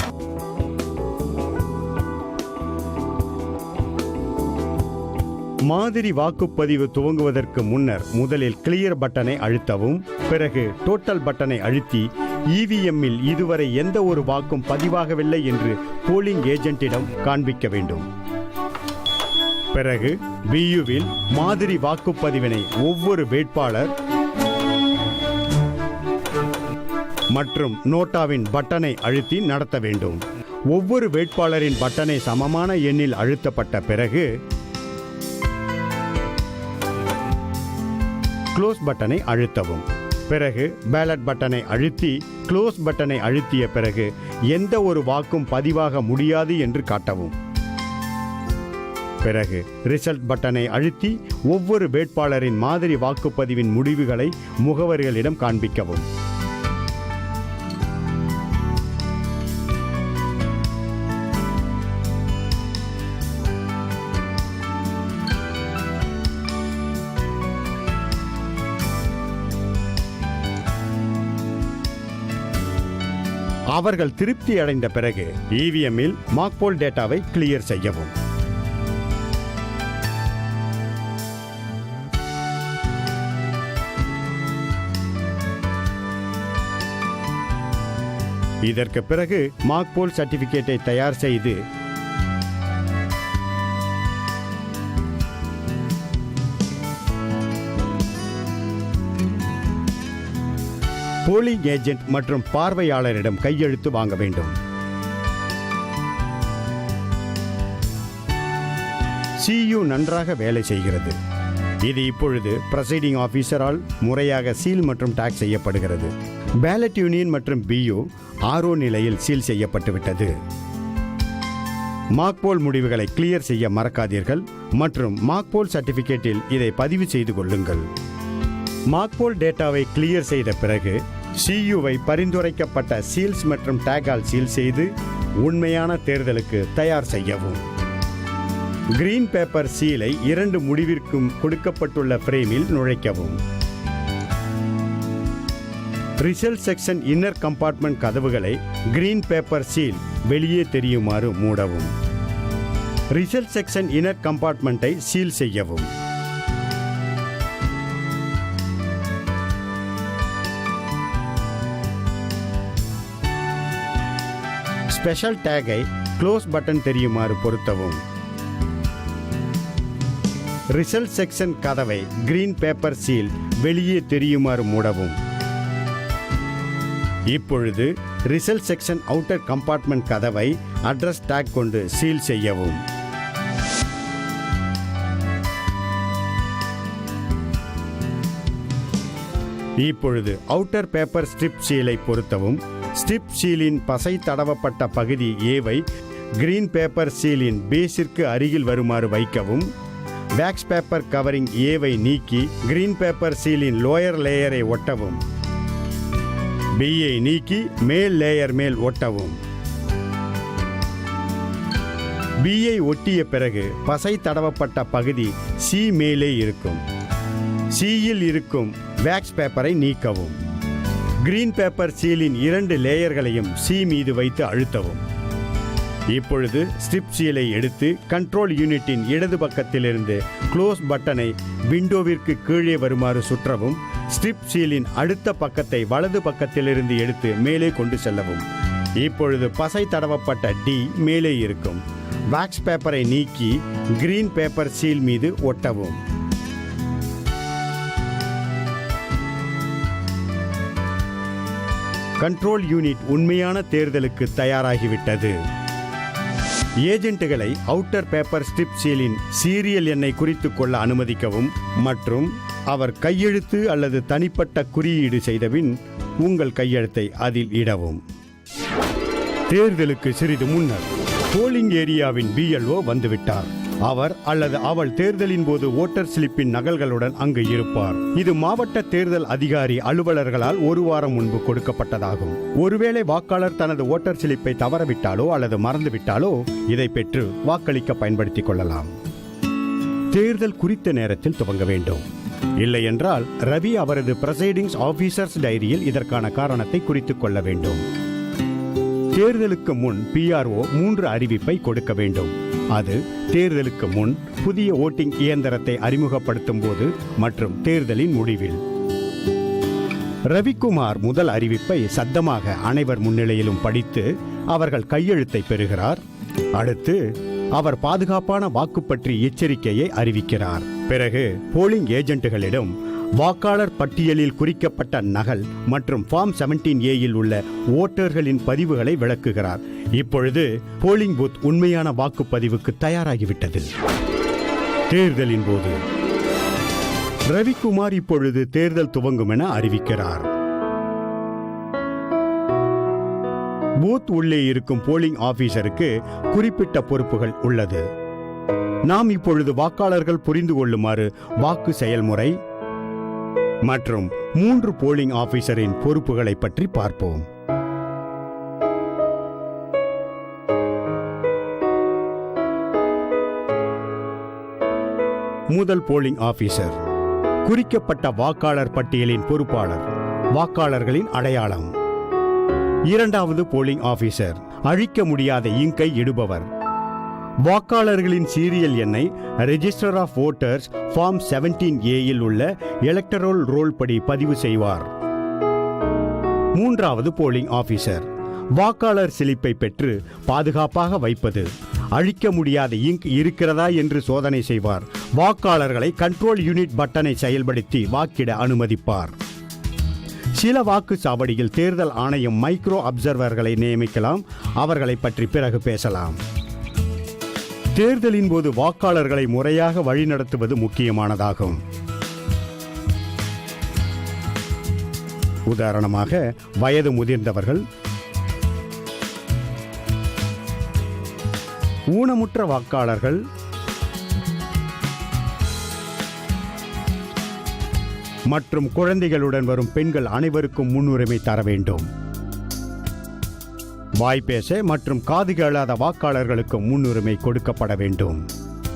மாதிரி வாக்குப்பதிவு துவங்குவதற்கு முன்னர் முதலில் கிளியர் பட்டனை அழுத்தவும். பிறகு டோட்டல் பட்டனை அழுத்தி இவிஎம்மில் இதுவரை எந்த ஒரு வாக்கும் பதிவாகவில்லை என்று போலிங் ஏஜென்ட்டிடம் காண்பிக்க வேண்டும். பிறகு VUவில் மாதிரி வாக்குப்பதிவினை ஒவ்வொரு வேட்பாளர் மற்றும் நோட்டாவின் பட்டனை அழுத்தி நடத்த வேண்டும். ஒவ்வொரு வேட்பாளரின் பட்டனை சமமான எண்ணில் அழுத்தப்பட்ட பிறகு க்ளோஸ் பட்டனை அழுத்தவும். பிறகு பேலட் பட்டனை அழுத்தி க்ளோஸ் பட்டனை அழுத்திய பிறகு எந்த ஒரு வாக்கும் பதிவாக முடியாது என்று காட்டவும். பிறகு ரிசல்ட் பட்டனை அழுத்தி ஒவ்வொரு வேட்பாளரின் மாதிரி வாக்குப்பதிவின் முடிவுகளை முகவர்களிடம் காண்பிக்கவும். அவர்கள் திருப்தி அடைந்த பிறகு இவிஎம்மில் மாக்போல் டேட்டாவை கிளியர் செய்யவும். இதற்கு பிறகு மாக்போல் சர்டிபிகேட்டை தயார் செய்து போலிங் ஏஜென்ட் மற்றும் பார்வையாளரிடம் கையெழுத்து வாங்க வேண்டும். CU நன்றாக வேலை செய்கிறது. இது இப்பொழுது பிரசைடிங் ஆபீசரால் முறையாக சீல் மற்றும் டாக் செய்யப்படுகிறது. பேலட் யூனியன் மற்றும் BU RO நிலையில் சீல் செய்யப்பட்டுவிட்டது. மாக்போல் முடிவுகளை கிளியர் செய்ய மறக்காதீர்கள் மற்றும் மாக்போல் சர்டிபிகேட்டில் இதை பதிவு செய்து கொள்ளுங்கள். மாக்போல் டேட்டாவை கிளியர் செய்த பிறகு CUவை பரிந்துரைக்கப்பட்ட சீல்ஸ் மற்றும் டேகால் சீல் செய்து உண்மையான தேர்தலுக்கு தயார் செய்யவும். கிரீன் பேப்பர் சீலை 2 முடிவிற்கும் கொடுக்கப்பட்டுள்ள பிரேமில் நுழைக்கவும். ரிசல்ட் செக்ஷன் இன்னர் கம்பார்ட்மெண்ட் கதவுகளை கிரீன் பேப்பர் சீல் வெளியே தெரியுமாறு மூடவும். ரிசல்ட் செக்ஷன் இன்னர் கம்பார்ட்மெண்ட்டை சீல் செய்யவும். ஸ்பெஷல் டேகை க்ளோஸ் பட்டன் தெரியுமாறு பொருத்தவும். ரிசல்ட் செக்ஷன் கதவை கிரீன் பேப்பர் சீல் வெளியே தெரியுமாறு மூடவும். இப்பொழுது ரிசல்ட் செக்ஷன் அவுட்டர் கம்பார்ட்மெண்ட் கதவை அட்ரஸ் டேக் கொண்டு சீல் செய்யவும். இப்பொழுது அவுட்டர் பேப்பர் ஸ்ட்ரிப் சீலை பொருத்தவும். ஸ்ட்ரிப் சீலின் பசை தடவப்பட்ட பகுதி Aவை கிரீன் பேப்பர் சீலின் பேஸிற்கு அருகில் வருமாறு வைக்கவும். வேக்ஸ் பேப்பர் கவரிங் ஏவை நீக்கி கிரீன் பேப்பர் சீலின் லோயர் லேயரை ஒட்டவும். பியை நீக்கி மேல் லேயர் மேல் ஒட்டவும். பியை ஒட்டிய பிறகு பசை தடவப்பட்ட பகுதி சி மேலே இருக்கும். சியில் இருக்கும் வேக்ஸ் பேப்பரை நீக்கவும். கிரீன் பேப்பர் சீலின் 2 லேயர்களையும் சி மீது வைத்து அழுத்தவும். இப்பொழுது ஸ்ட்ரிப் சீலை எடுத்து கண்ட்ரோல் யூனிட்டின் இடது பக்கத்திலிருந்து க்ளோஸ் பட்டனை விண்டோவிற்கு கீழே வருமாறு சுற்றவும். ஸ்ட்ரிப் சீலின் அடுத்த பக்கத்தை வலது பக்கத்திலிருந்து எடுத்து மேலே கொண்டு செல்லவும். இப்பொழுது பசை தடவப்பட்ட டி மேலே இருக்கும். வேக்ஸ் பேப்பரை நீக்கி கிரீன் பேப்பர் சீல் மீது ஒட்டவும். கண்ட்ரோல் யூனிட் உண்மையான தேர்தலுக்கு தயாராகிவிட்டது. ஏஜென்ட்டுகளை அவுட்டர் பேப்பர் ஸ்ட்ரிப் சீலின் சீரியல் எண்ணை குறித்துக் கொள்ள அனுமதிக்கவும் மற்றும் அவர் கையெழுத்து அல்லது தனிப்பட்ட குறியீடு செய்தபின் உங்கள் கையெழுத்தை அதில் இடவும். தேர்தலுக்கு சிறிது முன்னர் போலிங் ஏரியாவின் BLO வந்துவிட்டார். அவர் அல்லது அவள் தேர்தலின் போது ஓட்டர் ஸ்லிப்பின் நகல்களுடன் அங்கு இருப்பார். இது மாவட்ட தேர்தல் அதிகாரி அலுவலர்களால் 1 வாரம் முன்பு கொடுக்கப்பட்டதாகும். ஒருவேளை வாக்காளர் தனது ஓட்டர் ஸ்லிப்பை தவறவிட்டாலோ அல்லது மறந்துவிட்டாலோ இதை பெற்று வாக்களிக்க பயன்படுத்திக் கொள்ளலாம். தேர்தல் குறித்த நேரத்தில் துவங்க வேண்டும். இல்லை என்றால் ரவி அவரது பிரசைடிங்ஸ் ஆபீசர்ஸ் டைரியில் இதற்கான காரணத்தை குறித்துக் கொள்ள வேண்டும். தேர்தலுக்கு முன் PRO 3 அறிவிப்பை கொடுக்க வேண்டும். அது தேர்தலுக்கு முன், புதிய ஓட்டிங் இயந்திரத்தை அறிமுகப்படுத்தும் போது மற்றும் தேர்தலின் முடிவில். ரவிக்குமார் முதல் அறிவிப்பை சத்தமாக அனைவர் முன்னிலையிலும் படித்து அவர்கள் கையெழுத்தை பெறுகிறார். அடுத்து அவர் பாதுகாப்பான வாக்கு பற்றி எச்சரிக்கையை அறிவிக்கிறார். பிறகு போலிங் ஏஜென்ட்டுகளிடம் வாக்காளர் பட்டியலில் குறிக்கப்பட்ட நகல் மற்றும் ஃபார்ம் 17A உள்ள ஓட்டர்களின் பதிவுகளை விளக்குகிறார். இப்பொழுது போலிங் பூத் உண்மையான வாக்குப்பதிவுக்கு தயாராகிவிட்டது. தேர்தலின் போது ரவிக்குமார் இப்பொழுது தேர்தல் துவங்கும் என அறிவிக்கிறார். பூத் உள்ளே இருக்கும் போலிங் ஆபீசருக்கு குறிப்பிட்ட பொறுப்புகள் உள்ளது. நாம் இப்பொழுது வாக்காளர்கள் புரிந்து கொள்ளுமாறு வாக்கு செயல்முறை மற்றும் 3 போலிங் ஆபீசரின் பொறுப்புகளை பற்றி பார்ப்போம். முதல் போலிங் ஆபீசர் குறிக்கப்பட்ட வாக்காளர் பட்டியலின் பொறுப்பாளர், வாக்காளர்களின் அடையாளம். இரண்டாவது போலிங் ஆபீசர் அழிக்க முடியாத இங்கை இடுபவர். வாக்காளர்களின் சீரியல் எண்ணை register of voters form 17A உள்ள எலக்டரல் ரோல் படி பதிவு செய்வார். மூன்றாவது போலிங் ஆபீசர் வாக்காளர் சிலிப்பை பெற்று பாதுகாப்பாக வைப்பது. அழிக்க முடியாத இங்க் இருக்கிறதா என்று சோதனை செய்வார். வாக்காளர்களை கண்ட்ரோல் யூனிட் பட்டனை செயல்படுத்தி வாக்கிட அனுமதிப்பார். சில வாக்குச்சாவடியில் தேர்தல் ஆணையம் மைக்ரோ அப்சர்வர்களை நியமிக்கலாம். அவர்களை பற்றி பிறகு பேசலாம். தேர்தலின் போது வாக்காளர்களை முறையாக வழிநடத்துவது முக்கியமானதாகும். உதாரணமாக வயது முதிர்ந்தவர்கள், ஊனமுற்ற வாக்காளர்கள், மற்றும் குழந்தைகளுடன் வரும் பெண்கள் அனைவருக்கும் முன்னுரிமை தர வேண்டும். வாய்ப்பேச மற்றும் காது கேளாத வாக்காளர்களுக்கு முன்னுரிமை கொடுக்கப்பட வேண்டும்.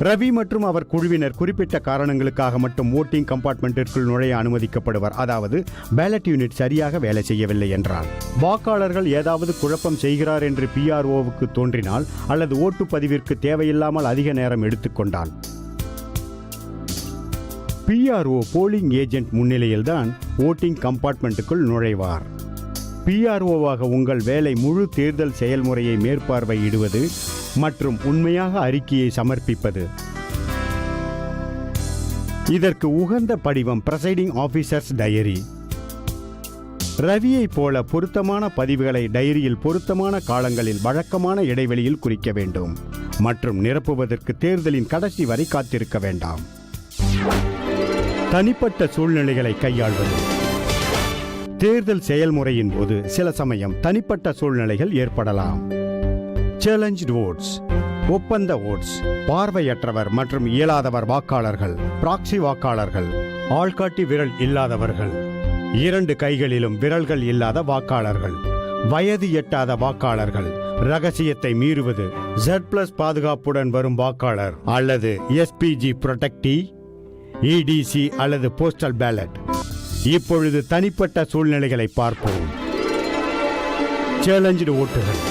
ரவி மற்றும் அவர் குழுவினர் குறிப்பிட்ட காரணங்களுக்காக மட்டும் ஓட்டிங் கம்பார்ட்மெண்ட்டிற்குள் நுழைய அனுமதிக்கப்படுவர். அதாவது பேலட் யூனிட் சரியாக வேலை செய்யவில்லை என்றால், வாக்காளர்கள் ஏதாவது குழப்பம் செய்கிறார் என்று PROவுக்கு தோன்றினால் அல்லது ஓட்டுப்பதிவிற்கு தேவையில்லாமல் அதிக நேரம் எடுத்துக்கொண்டால் PRO போலிங் ஏஜென்ட் முன்னிலையில்தான் ஓட்டிங் கம்பார்ட்மெண்ட்டுக்குள் நுழைவார். PROவாக உங்கள் வேலை முழு தேர்தல் செயல்முறையை மேற்பார்வையிடுவது மற்றும் உண்மையாக அறிக்கையை சமர்ப்பிப்பது. இதற்கு உகந்த படிவம் பிரசைடிங் ஆபீசர்ஸ் டைரி. ரவியை போல பொருத்தமான பதிவுகளை டைரியில் பொருத்தமான காலங்களில் வழக்கமான இடைவெளியில் குறிக்க வேண்டும் மற்றும் நிரப்புவதற்கு தேர்தலின் கடைசி வரை காத்திருக்க வேண்டாம். தனிப்பட்ட சூழ்நிலைகளை கையாள்வது. தேர்தல் செயல்முறையின் போது சில சமயம் தனிப்பட்ட சூழ்நிலைகள் ஏற்படலாம். Challenge votes. ஒப்பந்த ஓட்ஸ், பார்வையற்றவர் மற்றும் இயலாதவர் வாக்காளர்கள், பிராக்சி வாக்காளர்கள், ஆள்காட்டி விரல் இல்லாதவர்கள், 2 கைகளிலும் விரல்கள் இல்லாத வாக்காளர்கள், வயது எட்டாத வாக்காளர்கள், ரகசியத்தை மீறுவது, Z+ பாதுகாப்புடன் வரும் வாக்காளர் அல்லது SPG புரொடெக்டி, EDC அல்லது போஸ்டல் பேலட். இப்பொழுது தனிப்பட்ட சூழ்நிலைகளை பார்ப்போம். சேலஞ்சு ஓட்டுகள்.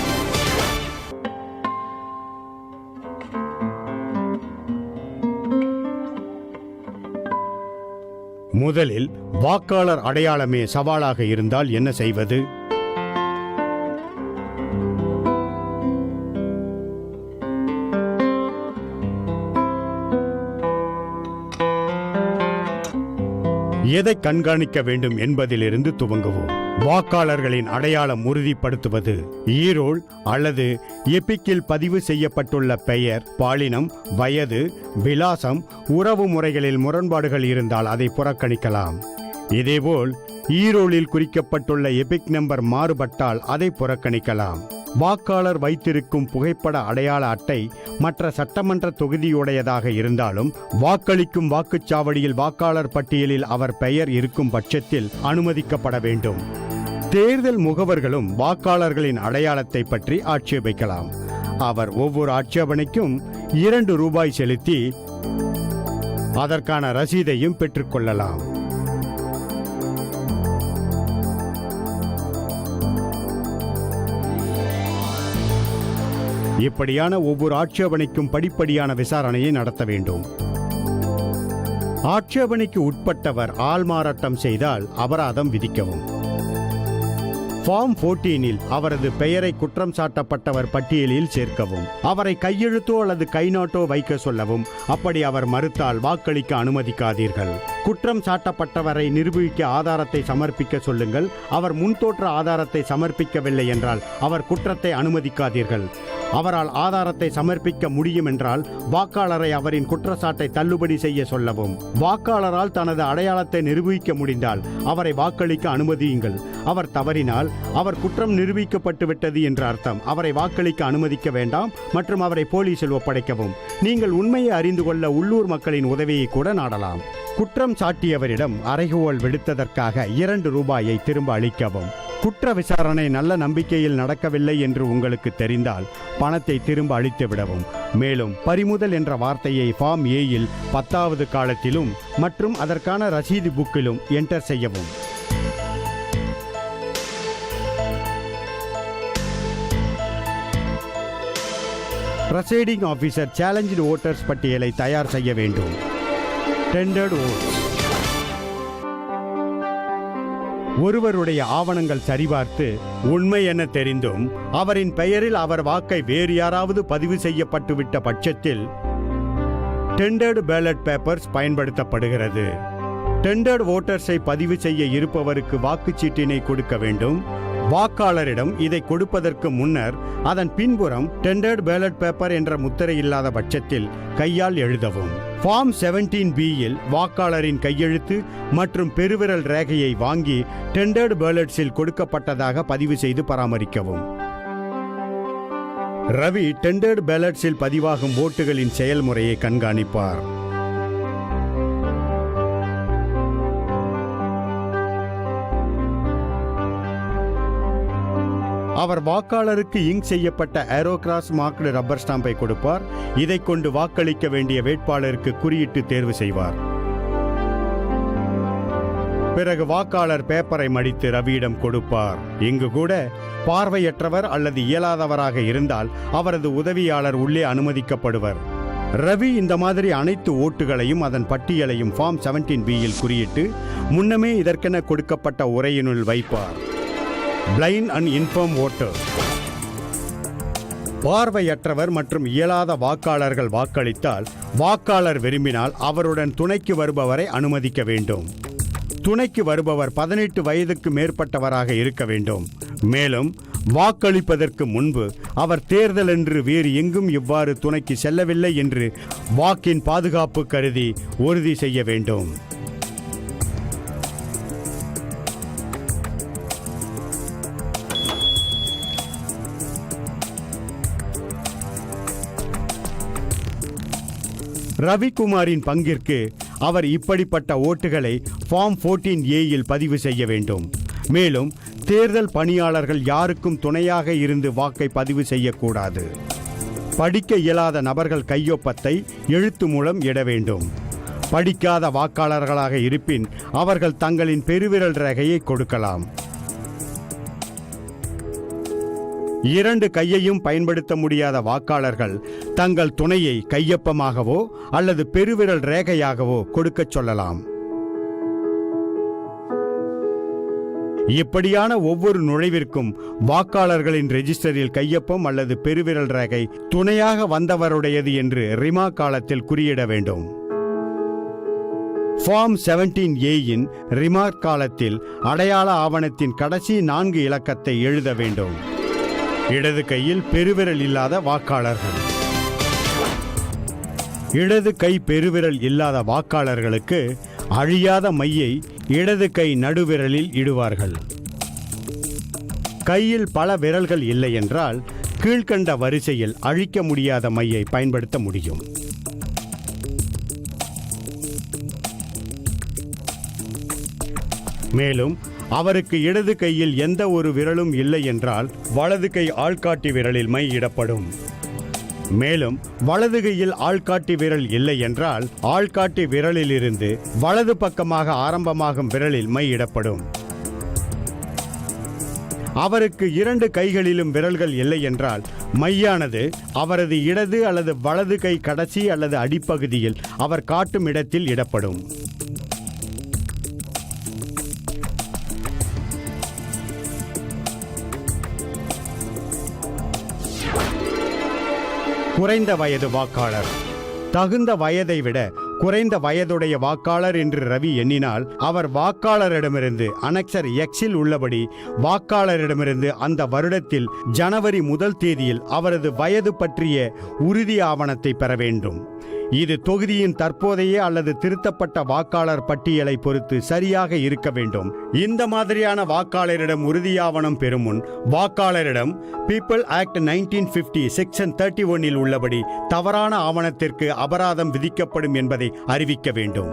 முதலில் வாக்காளர் அடையாளமே சவாலாக இருந்தால் என்ன செய்வது? எதை கண்காணிக்க வேண்டும் என்பதிலிருந்து துவங்குவோம். வாக்காளர்களின் அடையாளம் உறுதிப்படுத்துவது. ஈரோல் அல்லது எபிக்கில் பதிவு செய்யப்பட்டுள்ள பெயர், பாலினம், வயது, விலாசம், உறவு முறைகளில் முரண்பாடுகள் இருந்தால் அதை புறக்கணிக்கலாம். இதேபோல் ஈரோலில் குறிக்கப்பட்டுள்ள எபிக் நம்பர் மாறுபட்டால் அதை புறக்கணிக்கலாம். வாக்காளர் வைத்திருக்கும் புகைப்பட அடையாள அட்டை மற்ற சட்டமன்ற தொகுதியுடையதாக இருந்தாலும் வாக்களிக்கும் வாக்குச்சாவடியில் வாக்காளர் பட்டியலில் அவர் பெயர் இருக்கும் பட்சத்தில் அனுமதிக்கப்பட வேண்டும். தேர்தல் முகவர்களும் வாக்காளர்களின் அடையாளத்தை பற்றி ஆட்சேபிக்கலாம். அவர் ஒவ்வொரு ஆட்சேபனைக்கும் ₹2 செலுத்தி அதற்கான ரசீதையும் பெற்றுக்கொள்ளலாம். இப்படியான ஒவ்வொரு ஆட்சேபனைக்கும் படிப்படியான விசாரணையை நடத்த வேண்டும். ஆட்சேபனைக்கு உட்பட்டவர் ஆள்மாறாட்டம் செய்தால் அபராதம் விதிக்கவும். ஃபார்ம் 14இல் அவரது பெயரை குற்றம் சாட்டப்பட்டவர் பட்டியலில் சேர்க்கவும். அவரை கையெழுத்தோ அல்லது கைநாட்டோ வைக்க சொல்லவும். அப்படி அவர் மறுத்தால் வாக்களிக்க அனுமதிக்காதீர்கள். குற்றம் சாட்டப்பட்டவரை நிரூபிக்க ஆதாரத்தை சமர்ப்பிக்க சொல்லுங்கள். அவர் முன்தோற்ற ஆதாரத்தை சமர்ப்பிக்கவில்லை என்றால் அவர் குற்றத்தை அனுமதிக்காதீர்கள். அவரால் ஆதாரத்தை சமர்ப்பிக்க முடியும் என்றால் வாக்காளரை அவரின் குற்றச்சாட்டை தள்ளுபடி செய்ய சொல்லவும். வாக்காளரால் தனது அடையாளத்தை நிரூபிக்க முடிந்தால் அவரை வாக்களிக்க அனுமதியுங்கள். அவர் தவறினால் அவர் குற்றம் நிரூபிக்கப்பட்டுவிட்டது என்ற அர்த்தம். அவரை வாக்களிக்க அனுமதிக்க வேண்டாம் மற்றும் அவரை போலீசில் ஒப்படைக்கவும். நீங்கள் உண்மையை அறிந்து கொள்ள உள்ளூர் மக்களின் உதவியை கூட நாடலாம். குற்றம் சாட்டியவரிடம் அறைகூவல் விடுத்ததற்காக ₹2 திரும்ப அளிக்கவும். குற்ற விசாரணை நல்ல நம்பிக்கையில் நடக்கவில்லை என்று உங்களுக்கு தெரிந்தால் பணத்தை திரும்ப அளித்து விடவும். மேலும் பறிமுதல் என்ற வார்த்தையை ஃபார்ம் ஏயில் 10வது காலத்திலும் மற்றும் அதற்கான ரசீது புக்கிலும் என்டர் செய்யவும். ப்ரசைடிங் ஆபீசர் சேலஞ்சு ஓட்டர்ஸ் பட்டியலை தயார் செய்ய வேண்டும். Tendered votes. ஒருவருடைய ஆவணங்கள் சரிபார்த்து உண்மை என தெரிந்தும் அவரின் பெயரில் அவர் வாக்கை வேறு யாராவது பதிவு செய்யப்பட்டுவிட்ட பட்சத்தில் டெண்டர்டு பேலட் பேப்பர்ஸ் பயன்படுத்தப்படுகிறது. டெண்டர்ட் ஓட்டர்ஸை பதிவு செய்ய இருப்பவருக்கு வாக்குச்சீட்டினை கொடுக்க வேண்டும். வாக்காளரிடம் இதை கொடுப்பதற்கு முன்னர் அதன் பின்புறம் டெண்டர்ட் பேலட் பேப்பர் என்ற முத்திரை இல்லாத பட்சத்தில் கையால் எழுதவும். ஃபார்ம் 17Bயில் வாக்காளரின் கையெழுத்து மற்றும் பெருவிரல் ரேகையை வாங்கி டெண்டர்ட் பேலட்ஸில் கொடுக்கப்பட்டதாக பதிவு செய்து பராமரிக்கவும். ரவி டெண்டர்ட் பேலட்ஸில் பதிவாகும் ஓட்டுகளின் செயல்முறையை கண்காணிப்பார். அவர் வாக்காளருக்கு இங்க் செய்யப்பட்ட ஏரோகிராஸ் மார்க்டு ரப்பர் ஸ்டாம்பை கொடுப்பார். இதை கொண்டு வாக்களிக்க வேண்டிய வேட்பாளருக்கு குறியிட்டு தேர்வு செய்வார். பிறகு வாக்காளர் பேப்பரை மடித்து ரவியிடம் கொடுப்பார். இங்கு கூட பார்வையற்றவர் அல்லது இயலாதவராக இருந்தால் அவரது உதவியாளர் உள்ளே அனுமதிக்கப்படுவர். ரவி இந்த மாதிரி அனைத்து ஓட்டுகளையும் அதன் பட்டியலையும் ஃபார்ம் 17Bயில் குறியிட்டு முன்னமே இதற்கென கொடுக்கப்பட்ட உரையினுள் வைப்பார். Blind and infirm voter. பார்வையற்றவர் மற்றும் இயலாத வாக்காளர்கள் வாக்களித்தால் வாக்காளர் விரும்பினால் அவருடன் துணைக்கு வருபவரை அனுமதிக்க வேண்டும். துணைக்கு வருபவர் 18 வயதுக்கு மேற்பட்டவராக இருக்க வேண்டும். மேலும் வாக்களிப்பதற்கு முன்பு அவர் தேர்தல் என்று வேறு எங்கும் இவ்வாறு துணைக்கு செல்லவில்லை என்று வாக்கின் பாதுகாப்பு கருதி உறுதி செய்ய வேண்டும். ரவிக்குமாரின் பங்கிற்கு அவர் இப்படிப்பட்ட ஓட்டுகளை ஃபார்ம் 14A-யில் பதிவு செய்ய வேண்டும். மேலும் தேர்தல் பணியாளர்கள் யாருக்கும் துணையாக இருந்து வாக்கை பதிவு செய்யக்கூடாது. படிக்க இயலாத நபர்கள் கையொப்பத்தை எழுத்து மூலம் இட வேண்டும். படிக்காத வாக்காளர்களாக இருப்பின் அவர்கள் தங்களின் பெருவிரல் ரேகையை கொடுக்கலாம். 2 கையையும் பயன்படுத்த முடியாத வாக்காளர்கள் தங்கள் துணையை கையொப்பமாகவோ அல்லது பெருவிரல் ரேகையாகவோ கொடுக்கச் சொல்லலாம். இப்படியான ஒவ்வொரு நுழைவிற்கும் வாக்காளர்களின் ரெஜிஸ்டரில் கையொப்பம் அல்லது பெருவிரல் ரேகை துணையாக வந்தவருடையது என்று ரிமா காலத்தில் குறியிட வேண்டும். ஃபார்ம் 17A-யின் ரிமார்க் காலத்தில் அடையாள ஆவணத்தின் கடைசி 4 இலக்கத்தை எழுத வேண்டும். இடது கையில் பெருவிரல் இல்லாத வாக்காளர்கள். இடது கை பெருவிரல் இல்லாத வாக்காளர்களுக்கு அழியாத மையை இடது கை நடுவிரலில் இடுவார்கள். கையில் பல விரல்கள் இல்லை என்றால் கீழ்கண்ட வரிசையில் அழிக்க முடியாத மையை பயன்படுத்த முடியும். மேலும் அவருக்கு இடது கையில் எந்த ஒரு விரலும் இல்லை என்றால் வலது கை ஆள்காட்டி விரலில் மை இடப்படும். மேலும் வலது கையில் ஆள்காட்டி விரல் இல்லை என்றால் ஆள்காட்டி விரலிலிருந்து வலது பக்கமாக ஆரம்பமாகும் விரலில் மை இடப்படும். அவருக்கு 2 கைகளிலும் விரல்கள் இல்லை என்றால் மையானது அவரது இடது அல்லது வலது கை கடைசி அல்லது அடிப்பகுதியில் அவர் காட்டும் இடத்தில் இடப்படும். குறைந்த வயது வாக்காளர். தகுந்த வயதை விட குறைந்த வயதுடைய வாக்காளர் என்று ரவி எண்ணினால் அவர் வாக்காளரிடமிருந்து அனெக்சர் X'ல் உள்ளபடி வாக்காளரிடமிருந்து அந்த வருடத்தில் ஜனவரி 1 தேதியில் அவரது வயது பற்றிய உறுதி ஆவணத்தை பெற வேண்டும். இது தொகுதியின் தற்போதைய அல்லது திருத்தப்பட்ட வாக்காளர் பட்டியலை பொறுத்து சரியாக இருக்க வேண்டும். இந்த மாதிரியான வாக்காளரிடம் உறுதியாவணம் பெறும் முன் வாக்காளரிடம் பீப்பிள் ஆக்ட் 1950 செக்ஷன் 31-இல் உள்ளபடி தவறான ஆவணத்திற்கு அபராதம் விதிக்கப்படும் என்பதை அறிவிக்க வேண்டும்.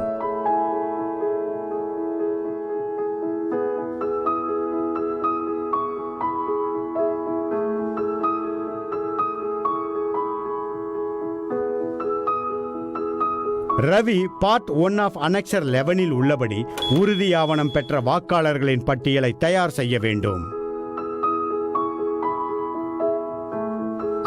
ரவி பார்ட் 1 ஆஃப் அனெக்சர் 11-இல் உள்ளபடி உறுதி ஆவணம் பெற்ற வாக்காளர்களின் பட்டியலை தயார் செய்ய வேண்டும்.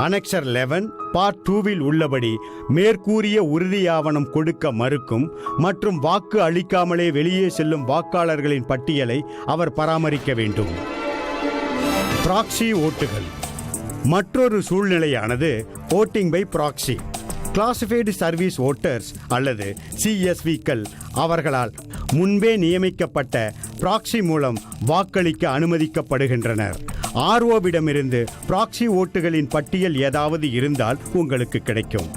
அனெக்சர் 11 பார்ட் 2-வில் உள்ளபடி மேற்கூறிய உறுதி ஆவணம் கொடுக்க மறுக்கும் மற்றும் வாக்கு அளிக்காமலே வெளியே செல்லும் வாக்காளர்களின் பட்டியலை அவர் பராமரிக்க வேண்டும். ப்ராக்ஸி ஓட்டுகள். மற்றொரு சூழ்நிலையானது voting by proxy. Classified service voters அல்லது CSV-க்கள் அவர்களால் முன்பே நியமிக்கப்பட்ட ப்ராக்ஸி மூலம் வாக்களிக்க அனுமதிக்கப்படுகின்றனர். ROவிடமிருந்து ப்ராக்ஸி ஓட்டுகளின் பட்டியல் ஏதாவது இருந்தால் உங்களுக்கு கிடைக்கும்.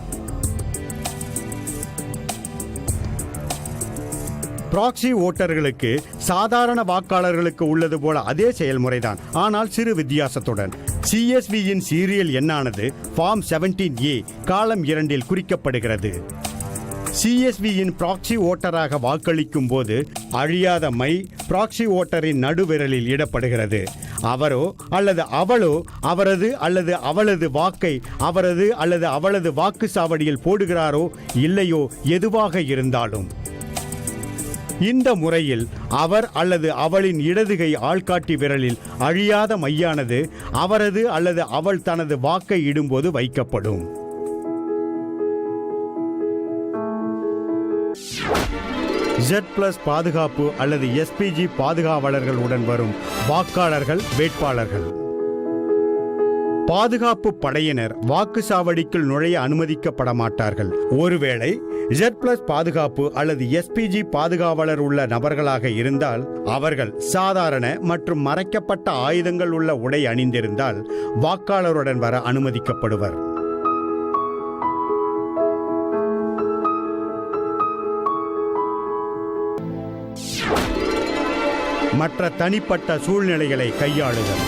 ப்ராக்ஸி ஓட்டர்களுக்கு சாதாரண வாக்காளர்களுக்கு உள்ளது போல அதே செயல்முறைதான், ஆனால் சிறு வித்தியாசத்துடன். CSV-யின் சீரியல் எண்ணானது ஃபார்ம் 17A காலம் 2-இல் குறிக்கப்படுகிறது. CSV-யின் ப்ராக்ஸி ஓட்டராக வாக்களிக்கும் போது அழியாத மை ப்ராக்ஸி ஓட்டரின் நடுவிரலில் இடப்படுகிறது. அவரோ அல்லது அவளோ அவரது அல்லது அவளது வாக்கை அவரது அல்லது அவளது வாக்குச்சாவடியில் போடுகிறாரோ இல்லையோ எதுவாக இருந்தாலும். இந்த முறையில் அவர் அல்லது அவளின் இடதுகை ஆள்காட்டி விரலில் அழியாத மையானது அவரது அல்லது அவள் தனது வாக்கை இடும்போது வைக்கப்படும். Z+ பாதுகாப்பு அல்லது SPG பாதுகாவலர்களுடன் வரும் வாக்காளர்கள் வேட்பாளர்கள். பாதுகாப்பு படையினர் வாக்குச்சாவடிக்குள் நுழைய அனுமதிக்கப்பட மாட்டார்கள். ஒருவேளை Z+ பாதுகாப்பு அல்லது SPG பாதுகாவலர் உள்ள நபர்களாக இருந்தால் அவர்கள் சாதாரண மற்றும் மறைக்கப்பட்ட ஆயுதங்கள் உள்ள உடை அணிந்திருந்தால் வாக்காளருடன் வர அனுமதிக்கப்படுவர். மற்ற தனிப்பட்ட சூழ்நிலைகளை கையாளுதல்.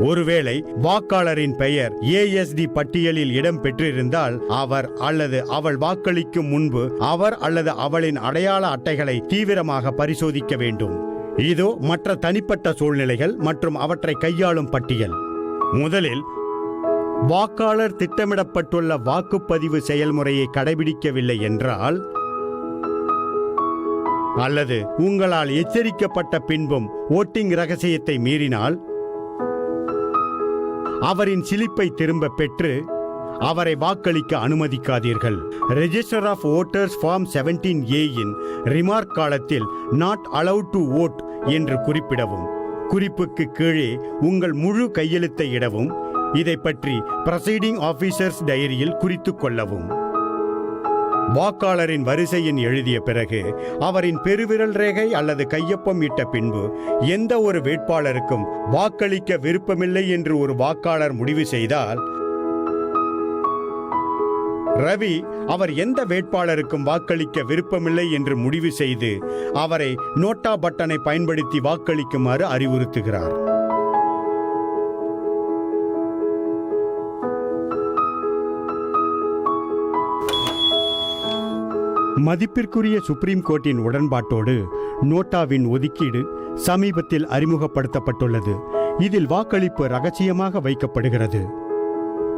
ஒருவேளை வாக்காளரின் பெயர் ASD பட்டியலில் இடம் பெற்றிருந்தால் அவர் அல்லது அவள் வாக்களிக்கும் முன்பு அவர் அல்லது அவளின் அடையாள அட்டைகளை தீவிரமாக பரிசோதிக்க வேண்டும். இதோ மற்ற தனிப்பட்ட சூழ்நிலைகள் மற்றும் அவற்றை கையாளும் பட்டியல். முதலில், வாக்காளர் திட்டமிடப்பட்டுள்ள வாக்குப்பதிவு செயல்முறையை கடைபிடிக்கவில்லை என்றால் அல்லது உங்களால் எச்சரிக்கப்பட்ட பின்பும் ஓட்டிங் ரகசியத்தை மீறினால் அவரின் சிலிப்பை திரும்ப பெற்று அவரை வாக்களிக்க அனுமதிக்காதீர்கள். Register of voters form 17A in remark காலத்தில் நாட் அலவுட் டு வோட் என்று குறிப்பிடவும். குறிப்புக்கு கீழே உங்கள் முழு கையெழுத்தை இடவும். இதை பற்றி பிரசைடிங் ஆபீசர்ஸ் டைரியில் குறித்துக் கொள்ளவும். வாக்காளரின் வரிசையின் எழுதிய பிறகு அவரின் பெருவிரல் ரேகை அல்லது கையொப்பம் இட்ட பின்பு எந்த ஒரு வேட்பாளருக்கும் வாக்களிக்க விருப்பமில்லை என்று ஒரு வாக்காளர் முடிவு செய்தால், ரவி அவர் எந்த வேட்பாளருக்கும் வாக்களிக்க விருப்பமில்லை என்று முடிவு செய்து அவரை நோட்டா பட்டனை பயன்படுத்தி வாக்களிக்குமாறு அறிவுறுத்துகிறார். மதிப்பிற்குரிய சுப்ரீம் கோர்ட்டின் உடன்பாட்டோடு நோட்டாவின் ஒதுக்கீடு சமீபத்தில் அறிமுகப்படுத்தப்பட்டுள்ளது. இதில் வாக்களிப்பு ரகசியமாக வைக்கப்படுகிறது.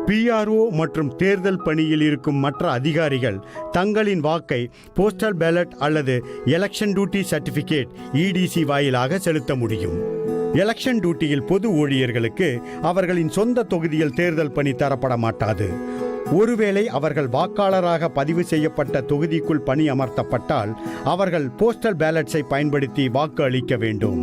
PRO மற்றும் தேர்தல் பணியில் இருக்கும் மற்ற அதிகாரிகள் தங்களின் வாக்கை போஸ்டல் பேலட் அல்லது எலெக்ஷன் டியூட்டி சர்டிபிகேட் EDC வாயிலாக செலுத்த முடியும். எலெக்ஷன் டியூட்டியில் பொது ஊழியர்களுக்கு அவர்களின் சொந்த தொகுதியில் தேர்தல் பணி தரப்பட மாட்டாது. ஒருவேளை அவர்கள் வாக்காளராக பதிவு செய்யப்பட்ட தொகுதிக்குள் பணி அமர்த்தப்பட்டால் அவர்கள் போஸ்டல் பேலட்ஸை பயன்படுத்தி வாக்கு அளிக்க வேண்டும்.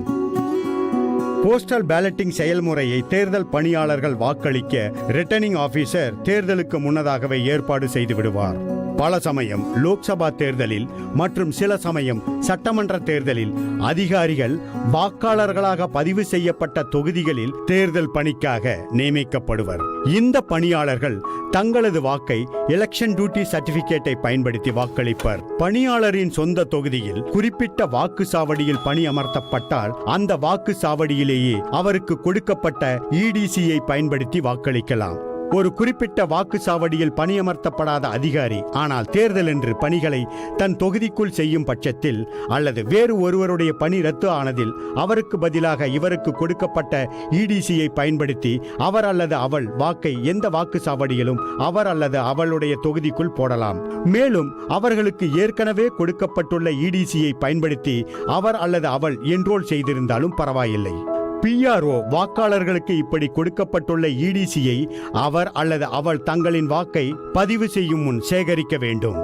போஸ்டல் பேலட்டிங் செயல்முறையை தேர்தல் பணியாளர்கள் வாக்களிக்க ரிட்டர்னிங் ஆபீசர் தேர்தலுக்கு முன்னதாகவே ஏற்பாடு செய்து விடுவார். பல சமயம் லோக்சபா தேர்தலில் மற்றும் சில சமயம் சட்டமன்ற தேர்தலில் அதிகாரிகள் வாக்காளர்களாக பதிவு செய்யப்பட்ட தொகுதிகளில் தேர்தல் பணிக்காக நியமிக்கப்படுவர். இந்த பணியாளர்கள் தங்களது வாக்கை எலெக்ஷன் டியூட்டி சர்டிபிகேட்டை பயன்படுத்தி வாக்களிப்பர். பணியாளரின் சொந்த தொகுதியில் குறிப்பிட்ட வாக்கு சாவடியில் பணி அமர்த்தப்பட்டால் அந்த வாக்கு சாவடியிலேயே அவருக்கு கொடுக்கப்பட்ட EDCயை பயன்படுத்தி வாக்களிக்கலாம். ஒரு குறிப்பிட்ட வாக்கு சாவடியில் பணியமர்த்தப்படாத அதிகாரி ஆனால் தேர்தல் என்று பணிகளை தன் தொகுதிக்குள் செய்யும் பட்சத்தில் அல்லது வேறு ஒருவருடைய பணி ரத்து ஆனதில் அவருக்கு பதிலாக இவருக்கு கொடுக்கப்பட்ட EDCயை பயன்படுத்தி அவர் அல்லது அவள் வாக்கை எந்த வாக்கு சாவடியிலும் அவர் அல்லது அவளுடைய தொகுதிக்குள் போடலாம். மேலும் அவர்களுக்கு ஏற்கனவே கொடுக்கப்பட்டுள்ள EDCயை பயன்படுத்தி அவர் அல்லது அவள் என்ரோல் செய்திருந்தாலும் பரவாயில்லை. PRO வாக்காளர்களுக்கு இப்படி கொடுக்கப்பட்டுள்ள EDCயை அவர் அல்லது அவள் தங்களின் வாக்கை பதிவு செய்யும் முன் சேகரிக்க வேண்டும்.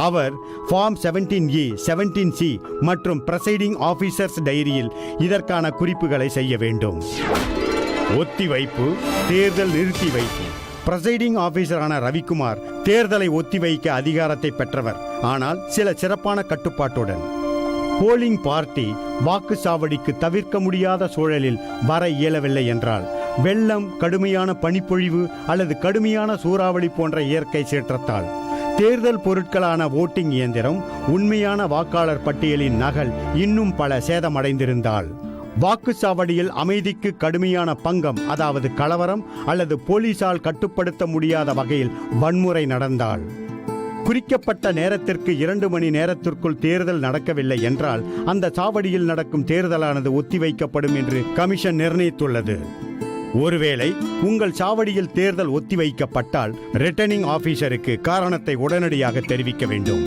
அவர் ஃபார்ம் 17A, 17C மற்றும் பிரசைடிங் ஆபீசர்ஸ் டைரியில் இதற்கான குறிப்புகளை செய்ய வேண்டும். ஒத்திவைப்பு, தேர்தல் நிறுத்தி வைப்பு. பிரசைடிங் ஆபீசரான ரவிக்குமார் தேர்தலை ஒத்திவைக்க அதிகாரத்தை பெற்றவர், ஆனால் சில சிறப்பான கட்டுப்பாட்டுடன். போலிங் பார்ட்டி வாக்குச்சாவடிக்கு தவிர்க்க முடியாத சூழலில் வர இயலவில்லை என்றால், வெள்ளம், கடுமையான பனிப்பொழிவு அல்லது கடுமையான சூறாவளி போன்ற இயற்கை சீற்றத்தால், தேர்தல் பொருட்களான ஓட்டிங் இயந்திரம், உண்மையான வாக்காளர் பட்டியலின் நகல் இன்னும் பல சேதமடைந்திருந்தால், வாக்குச்சாவடியில் அமைதிக்கு கடுமையான பங்கம் அதாவது கலவரம் அல்லது போலீசால் கட்டுப்படுத்த முடியாத வகையில் வன்முறை நடந்தால், குறிக்கப்பட்ட நேரத்திற்கு 2 மணி நேரத்திற்குள் தேர்தல் நடக்கவில்லை என்றால் அந்த சாவடியில் நடக்கும் தேர்தலானது ஒத்திவைக்கப்படும் என்று கமிஷன் நிர்ணயித்துள்ளது. ஒருவேளை உங்கள் சாவடியில் தேர்தல் ஒத்திவைக்கப்பட்டால் ரிட்டர்னிங் ஆபீசருக்கு காரணத்தை உடனடியாக தெரிவிக்க வேண்டும்.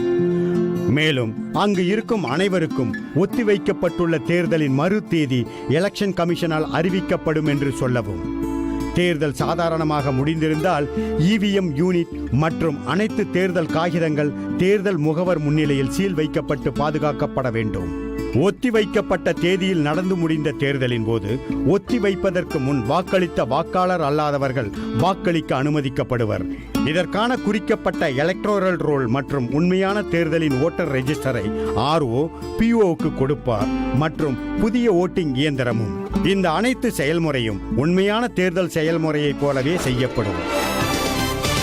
மேலும் அங்கு இருக்கும் அனைவருக்கும் ஒத்திவைக்கப்பட்டுள்ள தேர்தலின் மறு தேதி எலெக்ஷன் கமிஷனால் அறிவிக்கப்படும் என்று சொல்லவும். தேர்தல் சாதாரணமாக முடிந்திருந்தால் EVM யூனிட் மற்றும் அனைத்து தேர்தல் காகிதங்கள் தேர்தல் முகவர் முன்னிலையில் சீல் வைக்கப்பட்டு பாதுகாக்கப்பட வேண்டும். ஒத்திவைக்கப்பட்ட தேதியில் நடந்து முடிந்த தேர்தலின் போது ஒத்திவைப்பதற்கு முன் வாக்களித்த வாக்காளர் அல்லாதவர்கள் வாக்களிக்க அனுமதிக்கப்படுவர். இதற்கான குறிக்கப்பட்ட எலக்டோரல் ரோல் மற்றும் உண்மையான தேர்தலின் ஓட்டர் ரெஜிஸ்டரை RO POவுக்கு கொடுப்பார் மற்றும் புதிய ஓட்டிங் இயந்திரமும். இந்த அனைத்து செயல்முறையும் உண்மையான தேர்தல் செயல்முறையைப் போலவே செய்யப்படும்.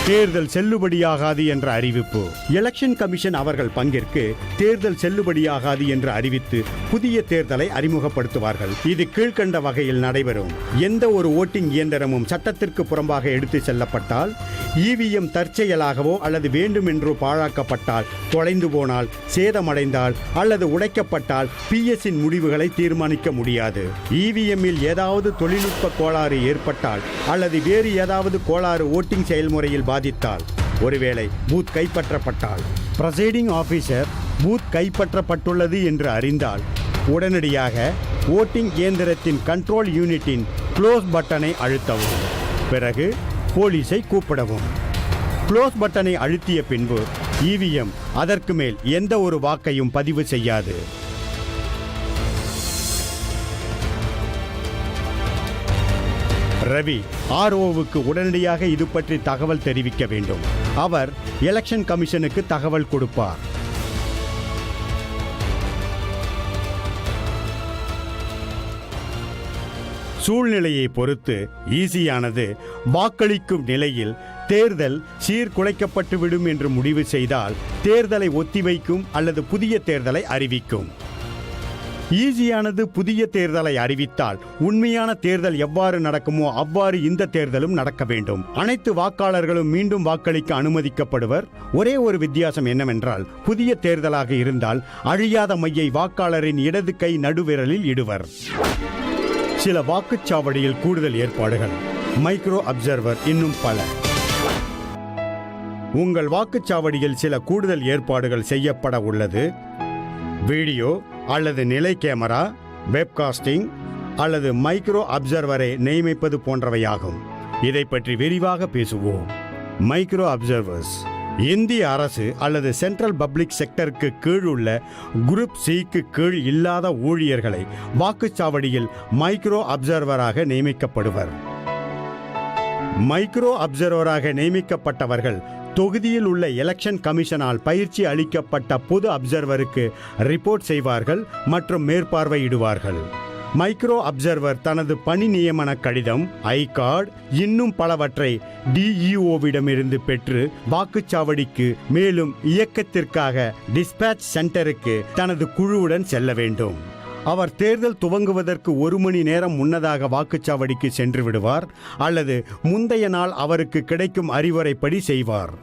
தேர்தல் செல்லுபடியாகாது என்ற அறிவிப்பு. எலெக்ஷன் கமிஷன் அவர்கள் பங்கிற்கு தேர்தல் செல்லுபடியாகாது என்று அறிவித்து புதிய தேர்தலை அறிமுகப்படுத்துவார்கள். இது கீழ்கண்ட வகையில் நடைபெறும். எந்த ஒரு ஓட்டிங் இயந்திரமும் சட்டத்திற்கு புறம்பாக எடுத்து செல்லப்பட்டால், இவிஎம் தற்செயலாகவோ அல்லது வேண்டுமென்றோ பாழாக்கப்பட்டால், தொலைந்து போனால், சேதமடைந்தால் அல்லது உடைக்கப்பட்டால் பிஎஸ்ஸின் முடிவுகளை தீர்மானிக்க முடியாது. இவிஎம்மில் ஏதாவது தொழில்நுட்ப கோளாறு ஏற்பட்டால் அல்லது வேறு ஏதாவது கோளாறு ஓட்டிங் செயல்முறையில் பாதித்தால், ஒருவேளை பூத் கைப்பற்றப்பட்டால், பிரசைடிங் ஆபீசர் பூத் கைப்பற்றப்பட்டுள்ளது என்று அறிந்தால் உடனடியாக ஓட்டிங் இயந்திரத்தின் கண்ட்ரோல் யூனிட்டின் க்ளோஸ் பட்டனை அழுத்தவும். பிறகு போலீஸை கூப்பிடவும். க்ளோஸ் பட்டனை அழுத்திய பின்பு இவிஎம் அதற்கு மேல் எந்த ஒரு வாக்கையும் பதிவு செய்யாது. ரவி ஆர்ஓவுக்கு உடனடியாக இது பற்றி தகவல் தெரிவிக்க வேண்டும். அவர் எலெக்ஷன் கமிஷனுக்கு தகவல் கொடுப்பார். சூழ்நிலையை பொறுத்து ஈஸியானது வாக்களிக்கும் நிலையில் தேர்தல் சீர்குலைக்கப்பட்டுவிடும் என்று முடிவு செய்தால் தேர்தலை ஒத்திவைக்கும் அல்லது புதிய தேர்தலை அறிவிக்கும். ஈஸியானது புதிய தேர்தலை அறிவித்தால் உண்மையான தேர்தல் எவ்வாறு நடக்குமோ அவ்வாறு இந்த தேர்தலும் நடக்க வேண்டும். அனைத்து வாக்காளர்களும் மீண்டும் வாக்களிக்க அனுமதிக்கப்படுவர். ஒரே ஒரு வித்தியாசம் என்னவென்றால், புதிய தேர்தலாக இருந்தால் அழியாத மையை வாக்காளரின் இடது கை நடுவிரலில் இடுவர். சில வாக்குச்சாவடியில் கூடுதல் ஏற்பாடுகள், மைக்ரோ அப்சர்வர், இன்னும் பல. உங்கள் வாக்குச்சாவடியில் சில கூடுதல் ஏற்பாடுகள் செய்யப்பட உள்ளது. வீடியோ அல்லது நிலை கேமரா, வெப்காஸ்டிங் அல்லது மைக்ரோ அப்சர்வரை நியமிப்பது போன்றவையாகும். இதை பற்றி விரிவாக பேசுவோம். மைக்ரோ அப்சர்வர்ஸ் இந்திய அரசு அல்லது சென்ட்ரல் பப்ளிக் செக்டருக்கு கீழ் உள்ள குரூப் சிக்கு கீழ் இல்லாத ஊழியர்களை வாக்குச்சாவடியில் மைக்ரோ அப்சர்வராக நியமிக்கப்படுவர். மைக்ரோ அப்சர்வராக நியமிக்கப்பட்டவர்கள் தொகுதியில் உள்ள எலெக்ஷன் கமிஷனால் பயிற்சி அளிக்கப்பட்ட பொது அப்சர்வருக்கு ரிப்போர்ட் செய்வார்கள் மற்றும் மேற்பார்வையிடுவார்கள். மைக்ரோ அப்சர்வர் தனது பணி நியமன கடிதம், ஐ கார்டு, இன்னும் பலவற்றை டிஇஓவிடமிருந்து பெற்று வாக்குச்சாவடிக்கு மேலும் இயக்கத்திற்காக டிஸ்பேட்ச் சென்டருக்கு தனது குழுவுடன் செல்ல வேண்டும். அவர் தேர்தல் துவங்குவதற்கு 1 மணி நேரம் முன்னதாக வாக்குச்சாவடிக்கு சென்று விடுவார் அல்லது முந்தைய நாள் அவருக்கு கிடைக்கும் அறிவுரைப்படி செய்வார்.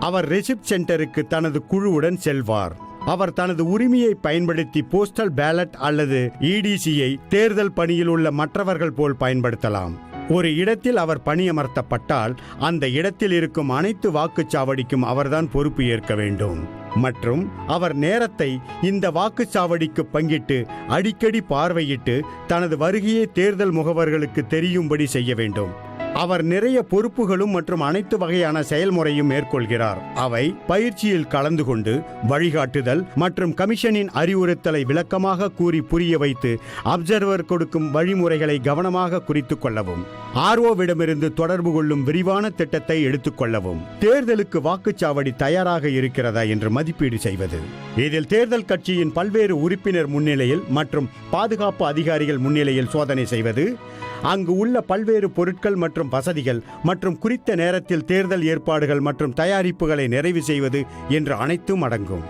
அவர் ரெசிப்ட் சென்டருக்கு தனது குழுவுடன் செல்வார். அவர் தனது உரிமையை பயன்படுத்தி போஸ்டல் பேலட் அல்லது இடிசியை தேர்தல் பணியில் உள்ள மற்றவர்கள் போல் பயன்படுத்தலாம். ஒரு இடத்தில் அவர் பணியமர்த்தப்பட்டால் அந்த இடத்தில் இருக்கும் அனைத்து வாக்குச்சாவடிக்கும் அவர்தான் பொறுப்பு ஏற்க வேண்டும். மற்றும் அவர் நேரத்தை இந்த வாக்குச்சாவடிக்கு பங்கிட்டு அடிக்கடி பார்வையிட்டு தனது வருகையை தேர்தல் முகவர்களுக்கு தெரியும்படி செய்ய வேண்டும். அவர் நிறைய பொறுப்புகளும் மற்றும் அனைத்து வகையான செயல்முறையும் மேற்கொள்கிறார். அவை பயிற்சியில் கலந்து கொண்டு வழிகாட்டுதல் மற்றும் கமிஷனின் அறிவுறுத்தலை விளக்கமாக கூறி புரிய வைத்து அப்சர்வர் கொடுக்கும் வழிமுறைகளை கவனமாக குறித்துக் கொள்ளவும், ஆர்ஓவிடமிருந்து தொடர்பு கொள்ளும் விரிவான திட்டத்தை எடுத்துக்கொள்ளவும், தேர்தலுக்கு வாக்குச்சாவடி தயாராக இருக்கிறதா என்று மதிப்பீடு செய்வது. இதில் தேர்தல் கட்சியின் பல்வேறு உறுப்பினர் முன்னிலையில் மற்றும் பாதுகாப்பு அதிகாரிகள் முன்னிலையில் சோதனை செய்வது, அங்கு உள்ள பல்வேறு பொருட்கள் மற்றும் வசதிகள் மற்றும் குறித்த நேரத்தில் தேர்தல் ஏற்பாடுகள் மற்றும் தயாரிப்புகளை நிறைவு செய்வது என்று அனைத்தும் அடங்கும்.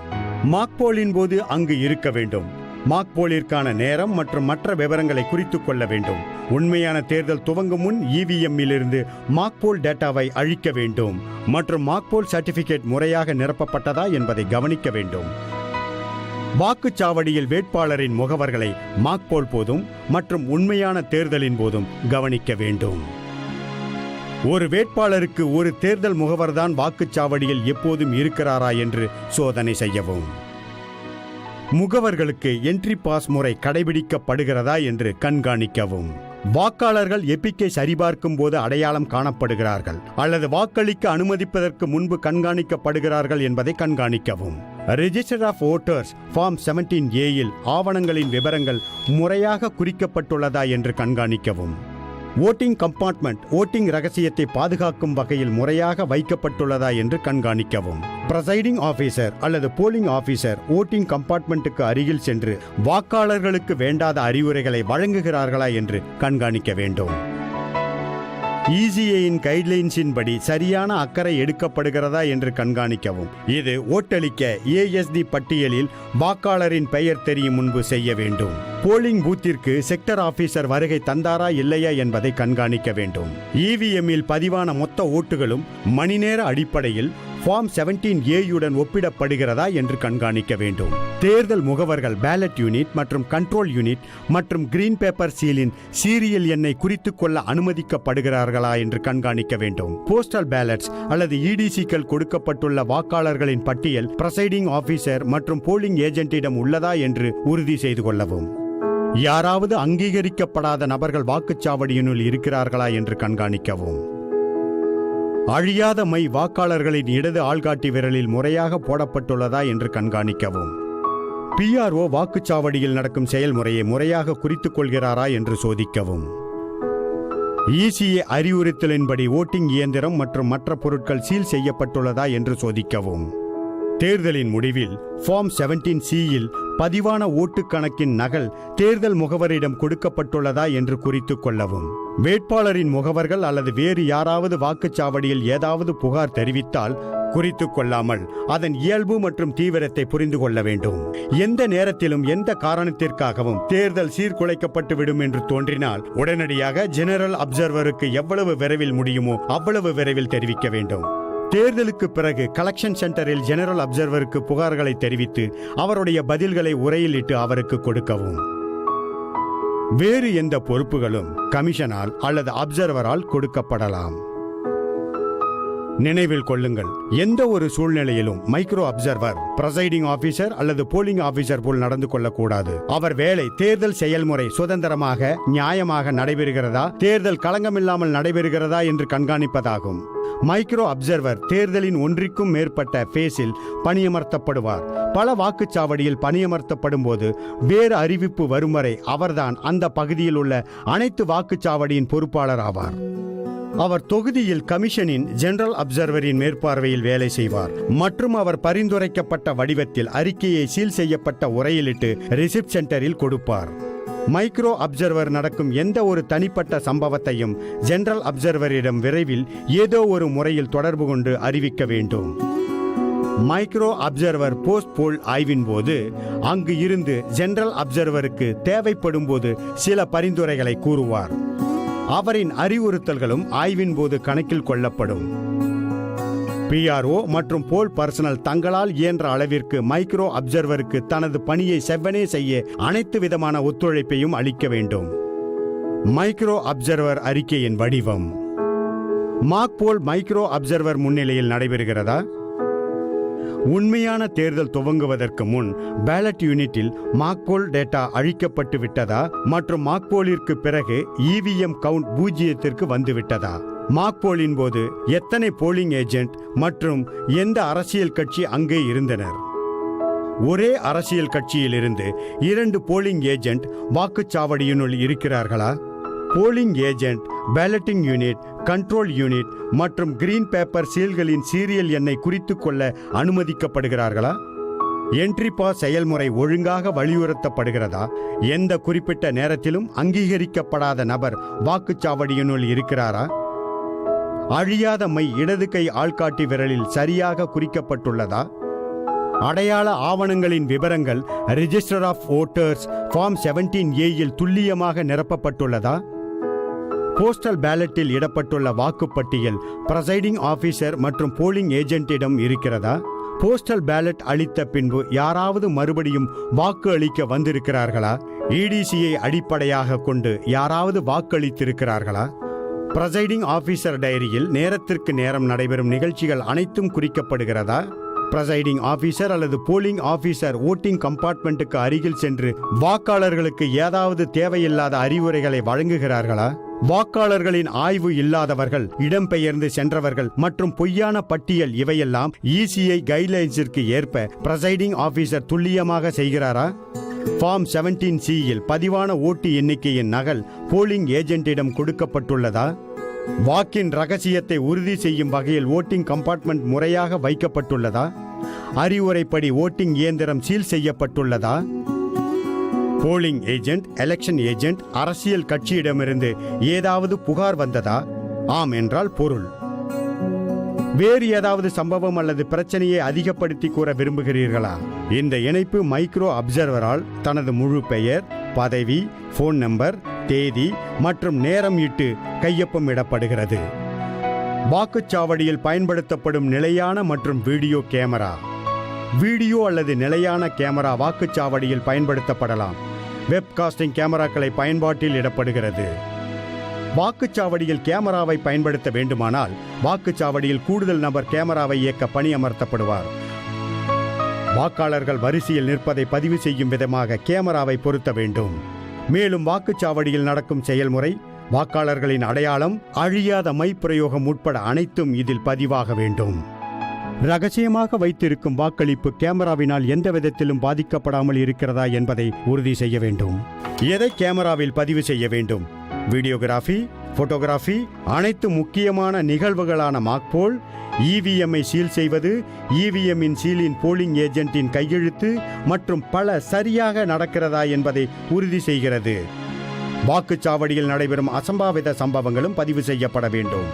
மாக்போலின் போது அங்கு இருக்க வேண்டும். மாக்போலிற்கான நேரம் மற்றும் மற்ற விவரங்களை குறித்துக் கொள்ள வேண்டும். உண்மையான தேர்தல் துவங்கும் முன் இவிஎம்மிலிருந்து மாக்போல் டேட்டாவை அழிக்க வேண்டும் மற்றும் மாக்போல் சர்டிபிகேட் முறையாக நிரப்பப்பட்டதா என்பதை கவனிக்க வேண்டும். வாக்குச்சாவடியில் வேட்பாளரின் முகவர்களை மாக்போல் போதும் மற்றும் உண்மையான தேர்தலின் போதும் கவனிக்க வேண்டும். ஒரு வேட்பாளருக்கு ஒரு தேர்தல் முகவர்தான் வாக்குச்சாவடியில் எப்போதும் இருக்கிறாரா என்று சோதனை செய்யவும். முகவர்களுக்கு என்ட்ரி பாஸ் முறை கடைபிடிக்கப்படுகிறதா என்று கண்காணிக்கவும். வாக்காளர்கள் எப்பிக்கை சரிபார்க்கும் போது அடையாளம் காணப்படுகிறார்கள் அல்லது வாக்களிக்க அனுமதிப்பதற்கு முன்பு கண்காணிக்கப்படுகிறார்கள் என்பதை கண்காணிக்கவும். ரெஜிஸ்டர் ஆஃப் வோட்டர்ஸ் ஃபார்ம் 17A-இல் ஆவணங்களின் விவரங்கள் முறையாக குறிக்கப்பட்டுள்ளதா என்று கண்காணிக்கவும். ஓட்டிங் கம்பார்ட்மெண்ட் ஓட்டிங் ரகசியத்தை பாதுகாக்கும் வகையில் முறையாக வைக்கப்பட்டுள்ளதா என்று கண்காணிக்கவும். பிரசைடிங் ஆபீசர் அல்லது போலிங் ஆபீசர் ஓட்டிங் கம்பார்ட்மெண்ட்டுக்கு அருகில் சென்று வாக்காளர்களுக்கு வேண்டாத அறிவுரைகளை வழங்குகிறார்களா என்று கண்காணிக்க வேண்டும். ECAயின் கைட்லைன்ஸின் படி சரியான அக்கறை எடுக்கப்படுகிறதா என்று கண்காணிக்கவும். இது ஓட்டளிக்க ASD பட்டியலில் வாக்காளரின் பெயர் தெரியும் முன்பு செய்ய வேண்டும். போலிங் பூத்திற்கு செக்டர் ஆபீசர் வருகை தந்தாரா இல்லையா என்பதை கண்காணிக்க வேண்டும். EVMஇல் பதிவான மொத்த ஓட்டுகளும் மணி நேர அடிப்படையில் ஃபார்ம் 17A ஒப்பிடப்படுகிறதா என்று கண்காணிக்க வேண்டும். தேர்தல் முகவர்கள் பேலட் யூனிட் மற்றும் கண்ட்ரோல் யூனிட் மற்றும் கிரீன் பேப்பர் சீலின் சீரியல் எண்ணை குறித்துக் கொள்ள அனுமதிக்கப்படுகிறார்களா என்று கண்காணிக்க வேண்டும். போஸ்டல் பேலட்ஸ் அல்லது EDCக்கள் கொடுக்கப்பட்டுள்ள வாக்காளர்களின் பட்டியல் பிரைசைடிங் ஆபீசர் மற்றும் போலிங் ஏஜென்ட்டிடம் உள்ளதா என்று உறுதி செய்து கொள்ளவும். யாராவது அங்கீகரிக்கப்படாத நபர்கள் வாக்குச்சாவடியினுள் இருக்கிறார்களா என்று கண்காணிக்கவும். அழியாத மை வாக்காளர்களின் இடது ஆள்காட்டி விரலில் முறையாக போடப்பட்டுள்ளதா என்று கண்காணிக்கவும். PRO வாக்குச்சாவடியில் நடக்கும் செயல்முறையை முறையாக குறித்துக் கொள்கிறாரா என்று சோதிக்கவும். ECA அறிவுறுத்தலின்படி ஓட்டிங் இயந்திரம் மற்றும் மற்ற பொருட்கள் சீல் செய்யப்பட்டுள்ளதா என்று சோதிக்கவும். தேர்தலின் முடிவில் ஃபார்ம் 17Cயில் பதிவான ஓட்டு கணக்கின் நகல் தேர்தல் முகவரிடம் கொடுக்கப்பட்டுள்ளதா என்று குறித்துக் கொள்ளவும். வேட்பாளரின் முகவர்கள் அல்லது வேறு யாராவது வாக்குச்சாவடியில் ஏதாவது புகார் தெரிவித்தால் குறித்துக் கொள்ளாமல் அதன் இயல்பு மற்றும் தீவிரத்தை புரிந்து கொள்ள வேண்டும். எந்த நேரத்திலும் எந்த காரணத்திற்காகவும் தேர்தல் சீர்குலைக்கப்பட்டு விடும் என்று தோன்றினால் உடனடியாக ஜெனரல் அப்சர்வருக்கு எவ்வளவு விரைவில் முடியுமோ அவ்வளவு விரைவில் தெரிவிக்க வேண்டும். தேர்தலுக்கு பிறகு கலெக்ஷன் சென்டரில் ஜெனரல் அப்சர்வருக்கு புகார்களை தெரிவித்து அவருடைய பதில்களை உரையில் இட்டு அவருக்கு கொடுக்கவும். வேறு எந்த பொறுப்புகளும் கமிஷனால் அல்லது அப்சர்வரால் கொடுக்கப்படலாம். நினைவில் கொள்ளுங்கள், எந்த ஒரு சூழ்நிலையிலும் மைக்ரோ அப்சர்வர் பிரைசைடிங் ஆபீசர் அல்லது போலிங் ஆபீசர் போல் நடந்து கொள்ளக்கூடாது. அவர் வேலை தேர்தல் செயல்முறை சுதந்திரமாக நியாயமாக நடைபெறுகிறதா, தேர்தல் களங்கமில்லாமல் நடைபெறுகிறதா என்று கண்காணிப்பதாகும். மைக்ரோ அப்சர்வர் தேர்தலின் ஒன்றிற்கும் மேற்பட்ட பேஸில் பணியமர்த்தப்படுவார். பல வாக்குச்சாவடியில் பணியமர்த்தப்படும் போது வேறு அறிவிப்பு வரும் வரை அவர்தான் அந்த பகுதியில் உள்ள அனைத்து வாக்குச்சாவடியின் பொறுப்பாளர் ஆவார். அவர் தொகுதியில் கமிஷனின் ஜெனரல் அப்சர்வரின் மேற்பார்வையில் வேலை செய்வார் மற்றும் அவர் பரிந்துரைக்கப்பட்ட வடிவத்தில் அறிக்கையை சீல் செய்யப்பட்ட உரையிலிட்டு ரிசிப்ட் சென்டரில் கொடுப்பார். மைக்ரோ அப்சர்வர் நடக்கும் எந்த ஒரு தனிப்பட்ட சம்பவத்தையும் ஜெனரல் அப்சர்வரிடம் விரைவில் ஏதோ ஒரு முறையில் தொடர்பு கொண்டு அறிவிக்க வேண்டும். மைக்ரோ அப்சர்வர் போஸ்ட் போல் ஆய்வின் போது அங்கு இருந்து ஜெனரல் அப்சர்வருக்கு தேவைப்படும் போது சில பரிந்துரைகளை கூறுவார். அவரின் அறிவுறுத்தல்களும் ஆய்வின் போது கணக்கில் கொள்ளப்படும். PRO மற்றும் போல் பர்சனல் தங்களால் இயன்ற அளவிற்கு மைக்ரோ அப்சர்வருக்கு தனது பணியை செவ்வனே செய்ய அனைத்து விதமான ஒத்துழைப்பையும் அளிக்க வேண்டும். மைக்ரோ அப்சர்வர் அறிக்கையின் வடிவம். மாக் போல் மைக்ரோ அப்சர்வர் முன்னிலையில் நடைபெறுகிறதா? உண்மையான தேர்தல் துவங்குவதற்கு முன் பேலட் யூனிட்டில் மாக்போல் டேட்டா அழிக்கப்பட்டு விட்டதா மற்றும் மாக்போலிற்கு பிறகு EVM கவுண்ட் 0க்கு வந்துவிட்டதா? மாக்போலின் போது எத்தனை போலிங் ஏஜென்ட் மற்றும் எந்த அரசியல் கட்சி அங்கே இருந்தனர்? ஒரே அரசியல் கட்சியிலிருந்து 2 போலிங் ஏஜென்ட் வாக்குச்சாவடியினுள் இருக்கிறார்களா? Polling agent, balloting unit, control unit மற்றும் கிரீன் பேப்பர் சீல்களின் சீரியல் எண்ணை குறித்துக் கொள்ள அனுமதிக்கப்படுகிறார்களா? என்ட்ரி பாஸ் செயல்முறை ஒழுங்காக வலியுறுத்தப்படுகிறதா? எந்த குறிப்பிட்ட நேரத்திலும் அங்கீகரிக்கப்படாத நபர் வாக்குச்சாவடியினுள் இருக்கிறாரா? அழியாத மை இடது கை ஆள்காட்டி விரலில் சரியாக குறிக்கப்பட்டுள்ளதா? அடையாள ஆவணங்களின் விவரங்கள் ரிஜிஸ்டர் ஆஃப் வோட்டர்ஸ் ஃபார்ம் 17Aயில் துல்லியமாக நிரப்பப்பட்டுள்ளதா? போஸ்டல் பேலட்டில் இடப்பட்டுள்ள வாக்குப்பட்டியல் பிரைசைடிங் ஆபீசர் மற்றும் போலிங் ஏஜென்ட்டிடம் இருக்கிறதா? போஸ்டல் பேலட் அளித்த பின்பு யாராவது மறுபடியும் வாக்கு அளிக்க வந்திருக்கிறார்களா? EDCயை அடிப்படையாக கொண்டு யாராவது வாக்களித்திருக்கிறார்களா? பிரைசைடிங் ஆபீசர் டைரியில் நேரத்திற்கு நேரம் நடைபெறும் நிகழ்ச்சிகள் அனைத்தும் குறிக்கப்படுகிறதா? பிரைசைடிங் ஆபீசர் அல்லது போலிங் ஆபீசர் ஓட்டிங் கம்பார்ட்மெண்ட்டுக்கு அருகில் சென்று வாக்காளர்களுக்கு ஏதாவது தேவையில்லாத அறிவுரைகளை வழங்குகிறார்களா? வாக்காளர்களின் ஆய்வு இல்லாதவர்கள், இடம்பெயர்ந்து சென்றவர்கள் மற்றும் பொய்யான பட்டியல் இவையெல்லாம் ECA கைட்லைன்ஸிற்கு ஏற்ப பிரைசைடிங் ஆபீசர் துல்லியமாக செய்கிறாரா? ஃபார்ம் 17Cயில் பதிவான ஓட்டு எண்ணிக்கையின் நகல் போலிங் ஏஜென்ட்டிடம் கொடுக்கப்பட்டுள்ளதா? வாக்கின் ரகசியத்தை உறுதி செய்யும் வகையில் ஓட்டிங் கம்பார்ட்மெண்ட் முறையாக வைக்கப்பட்டுள்ளதா? அறிவுரைப்படி ஓட்டிங் இயந்திரம் சீல் செய்யப்பட்டுள்ளதா? போலிங் ஏஜென்ட், எலெக்ஷன் ஏஜென்ட், அரசியல் கட்சியிடமிருந்து ஏதாவது புகார் வந்ததா? ஆம் என்றால் பொருள். வேறு ஏதாவது சம்பவம் அல்லது பிரச்சனையை அதிகப்படுத்தி கூற விரும்புகிறீர்களா? இந்த இணைப்பு மைக்ரோ அப்சர்வரால் தனது முழு பெயர், பதவி, போன் நம்பர், தேதி மற்றும் நேரம் இட்டு கையொப்பம் இடப்படுகிறது. வாக்குச்சாவடியில் பயன்படுத்தப்படும் நிலையான மற்றும் வீடியோ கேமரா. வீடியோ அல்லது நிலையான கேமரா வாக்குச்சாவடியில் பயன்படுத்தப்படலாம். வெப்காஸ்டிங் கேமராக்களை பயன்பாட்டில் இடப்படுகிறது. வாக்குச்சாவடியில் கேமராவை பயன்படுத்த வேண்டுமானால் வாக்குச்சாவடியில் கூடுதல் நபர் கேமராவை இயக்க பணியமர்த்தப்படுவார். வாக்காளர்கள் வரிசையில் நிற்பதை பதிவு செய்யும் விதமாக கேமராவை பொருத்த வேண்டும். மேலும் வாக்குச்சாவடியில் நடக்கும் செயல்முறை, வாக்காளர்களின் அடையாளம், அழியாத மை பிரயோகம் உட்பட அனைத்தும் இதில் பதிவாக வேண்டும். ரகசியமாக வைத்திருக்கும் வாக்களிப்பு கேமராவினால் எந்த விதத்திலும் பாதிக்கப்படாமல் இருக்கிறதா என்பதை உறுதி செய்ய வேண்டும். எதை கேமராவில் பதிவு செய்ய வேண்டும்? வீடியோகிராஃபி, போட்டோகிராஃபி, அனைத்து முக்கியமான நிகழ்வுகளான மாக்போல், இவிஎம்ஐ சீல் செய்வது, இவிஎம்மின் சீலின் போலிங் ஏஜென்ட்டின் கையெழுத்து மற்றும் பல சரியாக நடக்கிறதா என்பதை உறுதி செய்கிறது. வாக்குச்சாவடியில் நடைபெறும் அசம்பாவித சம்பவங்களும் பதிவு செய்யப்பட வேண்டும்.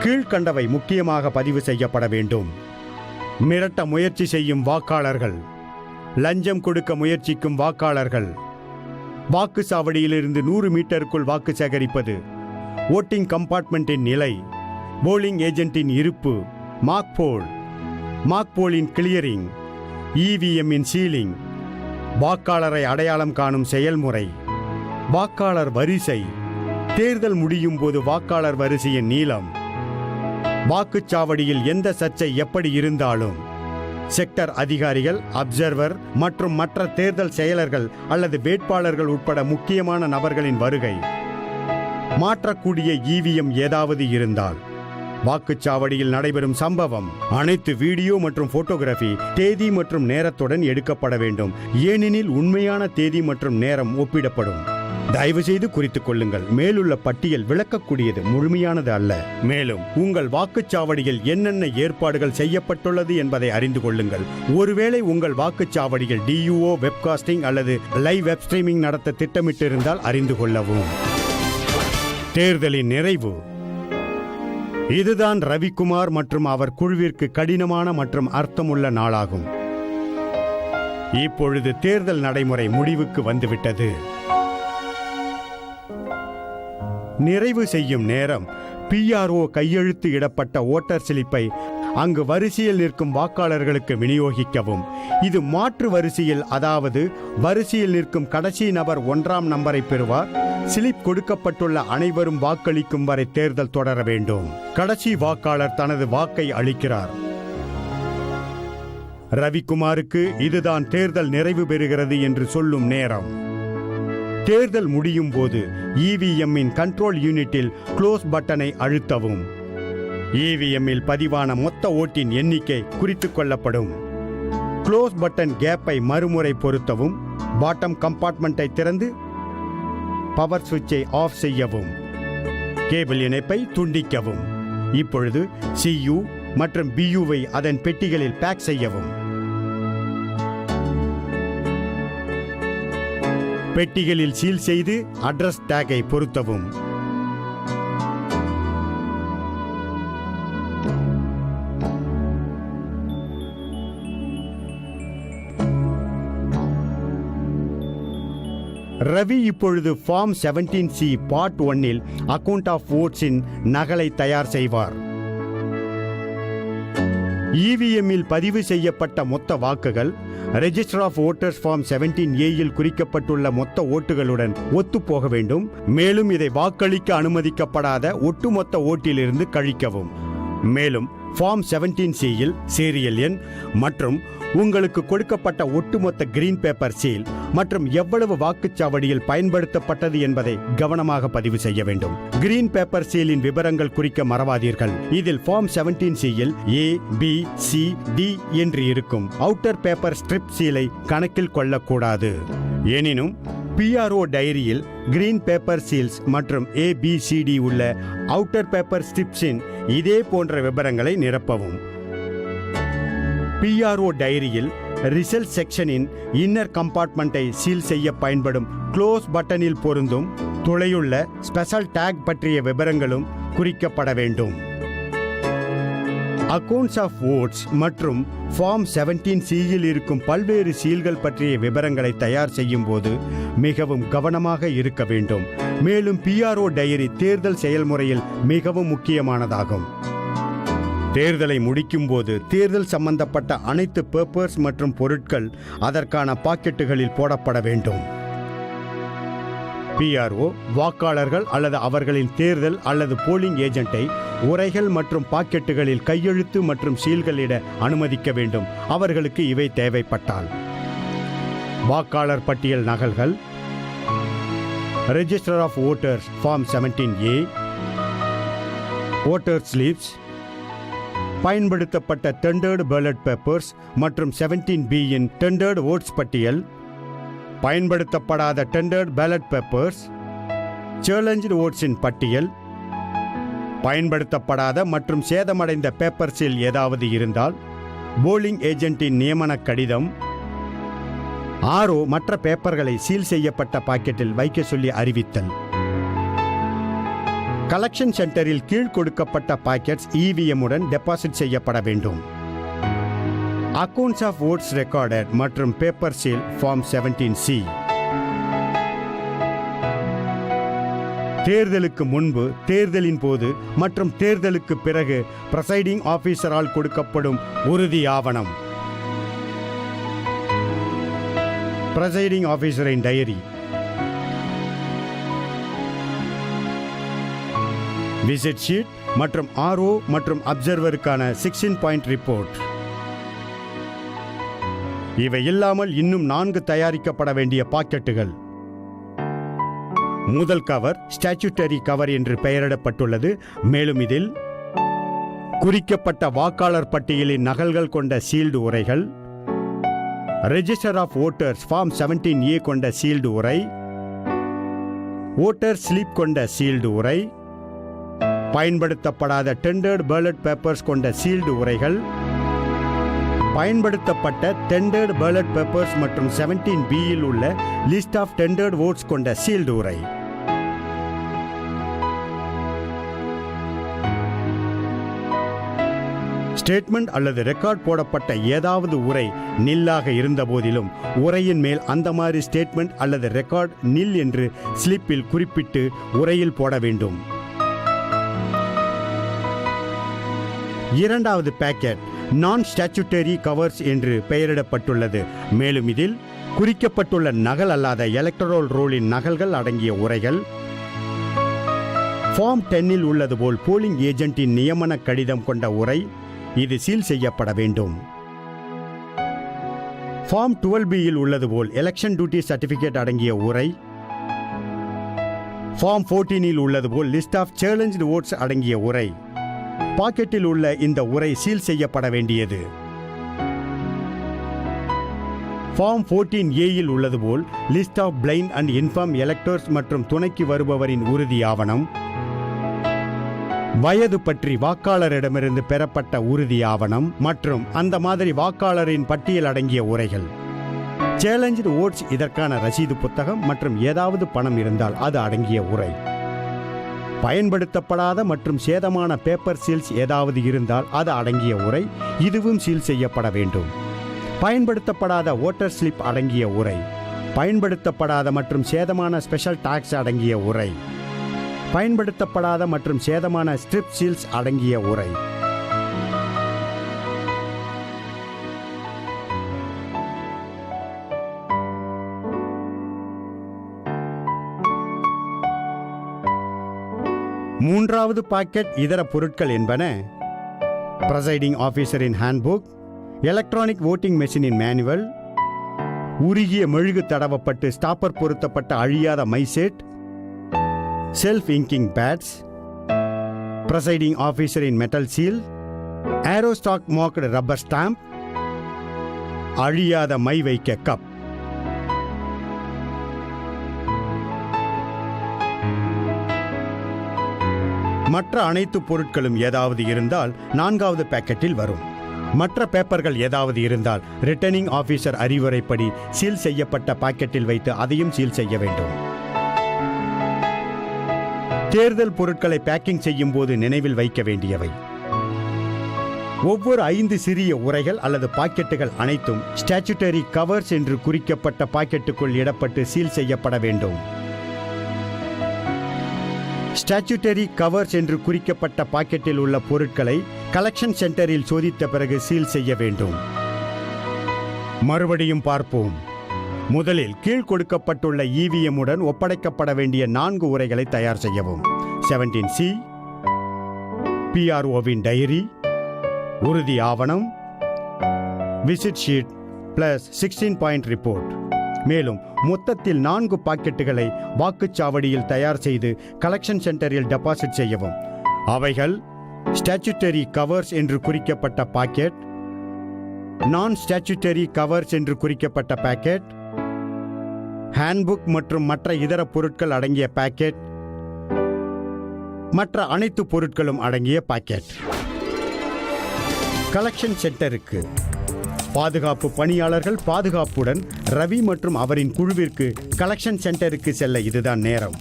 கீழ்கண்டவை முக்கியமாக பதிவு செய்யப்பட வேண்டும். மிரட்ட முயற்சி செய்யும் வாக்காளர்கள், லஞ்சம் கொடுக்க முயற்சிக்கும் வாக்காளர்கள், வாக்குச்சாவடியிலிருந்து 100 மீட்டருக்குள் வாக்கு சேகரிப்பது, ஓட்டிங் கம்பார்ட்மெண்ட்டின் நிலை, போலிங் ஏஜென்ட்டின் இருப்பு, மாக்போலின் கிளியரிங், இவிஎம்மின் சீலிங், வாக்காளரை அடையாளம் காணும் செயல்முறை, வாக்காளர் வரிசை, தேர்தல் முடியும் போது வாக்காளர் வரிசையின் நீளம், வாக்குச்சாவடியில் எந்த சர்ச்சை எப்படி இருந்தாலும் செக்டர் அதிகாரிகள், அப்சர்வர் மற்றும் மற்ற தேர்தல் செயலர்கள் அல்லது வேட்பாளர்கள் உட்பட முக்கியமான நபர்களின் வருகை, மாற்றக்கூடிய இவிஎம் ஏதாவது இருந்தால், வாக்குச்சாவடியில் நடைபெறும் சம்பவம், அனைத்து வீடியோ மற்றும் போட்டோகிராஃபி தேதி மற்றும் நேரத்துடன் எடுக்கப்பட வேண்டும். ஏனெனில் உண்மையான தேதி மற்றும் நேரம் ஒப்பிடப்படும். தயவு செய்து குறித்துக் கொள்ளுங்கள், மேலுள்ள பட்டியல் விளக்கக்கூடியது, முழுமையானது அல்ல. மேலும் உங்கள் வாக்குச்சாவடியில் என்னென்ன ஏற்பாடுகள் செய்யப்பட்டுள்ளது என்பதை அறிந்து கொள்ளுங்கள். ஒருவேளை உங்கள் வாக்குச்சாவடியில் டியூஓ, வெப்காஸ்டிங் அல்லது லைவ் வெப் ஸ்ட்ரீமிங் நடத்த திட்டமிட்டிருந்தால் அறிந்து கொள்ளவும். தேர்தலின் நிறைவு. இதுதான் ரவிக்குமார் மற்றும் அவர் குழுவிற்கு கடினமான மற்றும் அர்த்தமுள்ள நாளாகும். இப்பொழுது தேர்தல் நடைமுறை முடிவுக்கு வந்துவிட்டது. நிறைவு செய்யும் நேரம். PRO கையெழுத்து இடப்பட்ட ஓட்டர் ஸ்லிப்பை அங்கு வரிசையில் நிற்கும் வாக்காளர்களுக்கு விநியோகிக்கவும். இது மாற்று வரிசையில், அதாவது வரிசையில் நிற்கும் கடைசி நபர் 1ஆம் நம்பரை பெறுவார். ஸ்லிப் கொடுக்கப்பட்டுள்ள அனைவரும் வாக்களிக்கும் வரை தேர்தல் தொடர வேண்டும். கடைசி வாக்காளர் தனது வாக்கை அளிக்கிறார். ரவிக்குமாருக்கு இதுதான் தேர்தல் நிறைவு பெறுகிறது என்று சொல்லும் நேரம். தேர்தல் முடியும் போது இவிஎம்மின் கண்ட்ரோல் யூனிட்டில் க்ளோஸ் பட்டனை அழுத்தவும். இவிஎம்மில் பதிவான மொத்த ஓட்டின் எண்ணிக்கை குறித்துக் கொள்ளப்படும். க்ளோஸ் பட்டன் கேப்பை மறுமுறை பொருத்தவும். பாட்டம் கம்பார்ட்மெண்ட்டை திறந்து பவர் சுவிட்சை ஆஃப் செய்யவும். கேபிள் இணைப்பை துண்டிக்கவும். இப்பொழுது CU மற்றும் BUவை அதன் பெட்டிகளில் பேக் செய்யவும். பெட்டிகளில் சீல் செய்து அட்ரஸ் டேக்கை பொருத்தவும். ரவி இப்பொழுது ஃபார்ம் 17C பார்ட் 1இல் அக்கவுண்ட் ஆஃப் ஓட்ஸின் நகலை தயார் செய்வார். இவிஎம்மில் பதிவு செய்யப்பட்ட மொத்த வாக்குகள் register of voters form 17A குறிக்கப்பட்டுள்ள மொத்த ஓட்டுகளுடன் ஒத்துப்போக வேண்டும். மேலும் இதை வாக்களிக்க அனுமதிக்கப்படாத ஒட்டுமொத்த ஓட்டிலிருந்து கழிக்கவும். மேலும் ஃபார்ம் 17Cயில் சீரியல் எண் மற்றும் உங்களுக்கு கொடுக்கப்பட்ட ஒட்டுமொத்த கிரீன் பேப்பர் சீல் மற்றும் எவ்வளவு வாக்குச்சாவடியில் பயன்படுத்தப்பட்டது என்பதை கவனமாக பதிவு செய்ய வேண்டும். கிரீன் பேப்பர் சீலின் விவரங்கள் குறிக்க மறவாதீர்கள். இதில் form 17Cயில் A, B, C, D என்று இருக்கும். அவுட்டர் பேப்பர் ஸ்ட்ரிப் சீலை கணக்கில் கொள்ளக்கூடாது. எனினும் PRO டைரியில் கிரீன் பேப்பர் சீல்ஸ் மற்றும் ABCD உள்ள அவுட்டர் பேப்பர் ஸ்ட்ரிப்ஸின் இதே போன்ற விவரங்களை நிரப்பவும். PRO டைரியில் ரிசல்ட் செக்ஷனின் இன்னர் கம்பார்ட்மெண்ட்டை சீல் செய்ய பயன்படும் க்ளோஸ் பட்டனில் பொருந்தும் துளையுள்ள ஸ்பெஷல் டேக் பற்றிய விவரங்களும் குறிக்கப்பட வேண்டும். அக்கவுண்ட்ஸ் ஆஃப் ஓட்ஸ் மற்றும் ஃபார்ம் 17C இருக்கும் பல்வேறு சீல்கள் பற்றிய விவரங்களை தயார் செய்யும் போது மிகவும் கவனமாக இருக்க வேண்டும். மேலும் PRO டைரி தேர்தல் செயல்முறையில் மிகவும் முக்கியமானதாகும். தேர்தலை முடிக்கும் போது தேர்தல் சம்பந்தப்பட்ட அனைத்து பேப்பர்ஸ் மற்றும் பொருட்கள் அதற்கான பாக்கெட்டுகளில் போடப்பட வேண்டும். PRO வாக்காளர்கள் அல்லது அவர்களின் தேர்தல் அல்லது போலிங் ஏஜென்ட்டை உரைகள் மற்றும் பாக்கெட்டுகளில் கையெழுத்து மற்றும் சீல்களிட அனுமதிக்க வேண்டும், அவர்களுக்கு இவை தேவைப்பட்டால். வாக்காளர் பட்டியல் நகல்கள், register of voters form 17A, voter slips, பயன்படுத்தப்பட்ட டெண்டர்டு பேலட் பேப்பர்ஸ் மற்றும் 17B இன் டெண்டர்டு ஓட்ஸ் பட்டியல், பயன்படுத்தப்படாத டெண்டர்டு பேலட் பேப்பர்ஸ், சேலஞ்ச்டு ஓட்ஸின் பட்டியல், பயன்படுத்தப்படாத மற்றும் சேதமடைந்த பேப்பர்ஸில் ஏதாவது இருந்தால், போலிங் ஏஜென்ட்டின் நியமன கடிதம், RO மற்ற பேப்பர்களை சீல் செய்யப்பட்ட பாக்கெட்டில் வைக்க சொல்லி அறிவித்தல். கலெக்ஷன் சென்டரில் கீழ் கொடுக்கப்பட்ட பாக்கெட்ஸ் EVM உடன் டெபாசிட் செய்யப்பட வேண்டும். அக்கவுண்ட்ஸ் ஆஃப் ஓட்ஸ் ரெக்கார்டட் மற்றும் பேப்பர் சீல் ஃபார்ம் 17C. தேர்தலுக்கு முன்பு, தேர்தலின் போது மற்றும் தேர்தலுக்கு பிறகு பிரசைடிங் ஆபீசரால் கொடுக்கப்படும் உறுதி ஆவணம். பிரசைடிங் ஆபீசரின் டைரி, விசிட் ஷீட் மற்றும் RO மற்றும் அப்சர்வருக்கான 16 பாயிண்ட் ரிப்போர்ட். இவை இல்லாமல் இன்னும் 4 தயாரிக்கப்பட வேண்டிய பாக்கெட்டுகள். முதல் கவர் ஸ்டாச்சுட்டரி கவர் என்று பெயரிடப்பட்டுள்ளது. மேலும் இதில் குறிக்கப்பட்ட வாக்காளர் பட்டியலின் நகல்கள் கொண்ட சீல்டு உரைகள், register of voters form 17A கொண்ட சீல்டு உரை, ஓட்டர் ஸ்லிப் கொண்ட சீல்டு உரை, பயன்படுத்தப்படாத டெண்டர்டு பேலட் பேப்பர்ஸ் கொண்ட சீல்டு உரைகள், பயன்படுத்தப்பட்ட டெண்டர்டு பேலட் பேப்பர்ஸ் மற்றும் 17B இல் உள்ள லிஸ்ட் ஆஃப் டெண்டர்டு ஓட்ஸ் கொண்ட சீல்டு உரை. ஸ்டேட்மெண்ட் அல்லது ரெக்கார்ட் போடப்பட்ட ஏதாவது உரை நில்லாக இருந்த போதிலும் உரையின் மேல் அந்த மாதிரி ஸ்டேட்மெண்ட் அல்லது ரெக்கார்ட் நில் என்று ஸ்லிப்பில் குறிப்பிட்டு உரையில் போட வேண்டும். இரண்டாவது பேக்கெட் நான் ஸ்டாச்சுட்டரி கவர்ஸ் என்று பெயரிடப்பட்டுள்ளது. மேலும் இதில் குறிக்கப்பட்டுள்ள நகல் அல்லாத எலக்டரல் ரோலின் நகல்கள் அடங்கிய உரைகள், ஃபார்ம் 10 இல் உள்ளது போல் போலிங் ஏஜென்ட்டின் நியமன கடிதம் கொண்ட உரை, இது சீல் செய்யப்பட வேண்டும். ஃபார்ம் 12B இல் உள்ளது போல் எலெக்ஷன் டியூட்டி சர்டிபிகேட் அடங்கிய உரை, ஃபார்ம் 14 இல் உள்ளது poll list of challenged oats அடங்கிய உரை. பாக்கெட்டில் உள்ள இந்த உரை சீல் செய்யப்பட வேண்டியது. ஃபார்ம் 14A இல் உள்ளது poll list of blind and infirm electors மற்றும் துணைக்கு வருபவரின் உறுதி ஆவணம், வயது பற்றி வாக்காளரிடமிருந்து பெறப்பட்ட உறுதி ஆவணம் மற்றும் அந்த மாதிரி வாக்காளரின் பட்டியல் அடங்கிய உரைகள். சேலஞ்ச்டு ஓட்ஸ் இதற்கான ரசீது புத்தகம் மற்றும் ஏதாவது பணம் இருந்தால் அது அடங்கிய உரை. பயன்படுத்தப்படாத மற்றும் சேதமான பேப்பர் சீல்ஸ் ஏதாவது இருந்தால் அது அடங்கிய உரை, இதுவும் சீல் செய்யப்பட வேண்டும். பயன்படுத்தப்படாத ஓட்டர் ஸ்லிப் அடங்கிய உரை, பயன்படுத்தப்படாத மற்றும் சேதமான ஸ்பெஷல் டாக்ஸ் அடங்கிய உரை, பயன்படுத்தப்படாத மற்றும் சேதமான ஸ்ட்ரிப் சீல்ஸ் அடங்கிய உரை. மூன்றாவது பாக்கெட் இதர பொருட்கள் என்பன பிரசைடிங் ஆபீசரின் ஹேண்ட்புக், எலக்ட்ரானிக் வோட்டிங் மெஷினின் மேனுவல், உருகிய மெழுகு தடவப்பட்டு ஸ்டாப்பர் பொருத்தப்பட்ட அழியாத மைசெட், செல்ஃப் இங்கிங் பேட்ஸ், பிரசைடிங் ஆபீசரின் மெட்டல் சீல், ஏரோஸ்டாக் மார்க்டு ரப்பர் ஸ்டாம்ப், அழியாத மை வைக்க கப். மற்ற அனைத்து பொருட்களும் ஏதாவது இருந்தால் 4வது பாக்கெட்டில் வரும். மற்ற பேப்பர்கள் ஏதாவது இருந்தால் ரிட்டர்னிங் ஆபீசர் அறிவுரைப்படி சீல் செய்யப்பட்ட பாக்கெட்டில் வைத்து அதையும் சீல் செய்ய வேண்டும். தேர்தல் பொருட்களை பேக்கிங் செய்யும் போது நினைவில் வைக்க வேண்டியவை: ஒவ்வொரு 5 சிறிய உரைகள் அல்லது பாக்கெட்டுகள் அனைத்தும் ஸ்டாச்சுட்டரி கவர்ஸ் என்று குறிக்கப்பட்ட பாக்கெட்டுக்குள் இடப்பட்டு சீல் செய்யப்பட வேண்டும். ஸ்டாச்சுட்டரி கவர்ஸ் என்று குறிக்கப்பட்ட பாக்கெட்டில் உள்ள பொருட்களை கலெக்ஷன் சென்டரில் சோதித்த பிறகு சீல் செய்ய வேண்டும். மறுபடியும் பார்ப்போம். முதலில் கீழ் கொடுக்கப்பட்டுள்ள EVM உடன் ஒப்படைக்கப்பட வேண்டிய 4 உரைகளை தயார் செய்யவும். 17C, PROவின் டைரி, உறுதி ஆவணம், visit sheet plus 16 point report. மேலும் மொத்தத்தில் 4 பாக்கெட்டுகளை வாக்குச்சாவடியில் தயார் செய்து கலெக்ஷன் சென்டரில் டெபாசிட் செய்யவும். அவைகள் ஸ்டாச்சுட்டரி கவர்ஸ் என்று குறிக்கப்பட்ட பாக்கெட், நான் ஸ்டாச்சுட்டரி கவர்ஸ் என்று குறிக்கப்பட்ட பாக்கெட், ஹேண்ட்புக் மற்றும் மற்ற இதர பொருட்கள் அடங்கிய பாக்கெட், மற்ற அனைத்து பொருட்களும் அடங்கிய பாக்கெட். கலெக்ஷன் சென்டருக்கு பாதுகாப்பு பணியாளர்கள் பாதுகாப்புடன் ரவி மற்றும் அவரின் குழுவிற்கு கலெக்ஷன் சென்டருக்கு செல்ல இதுதான் நேரம்.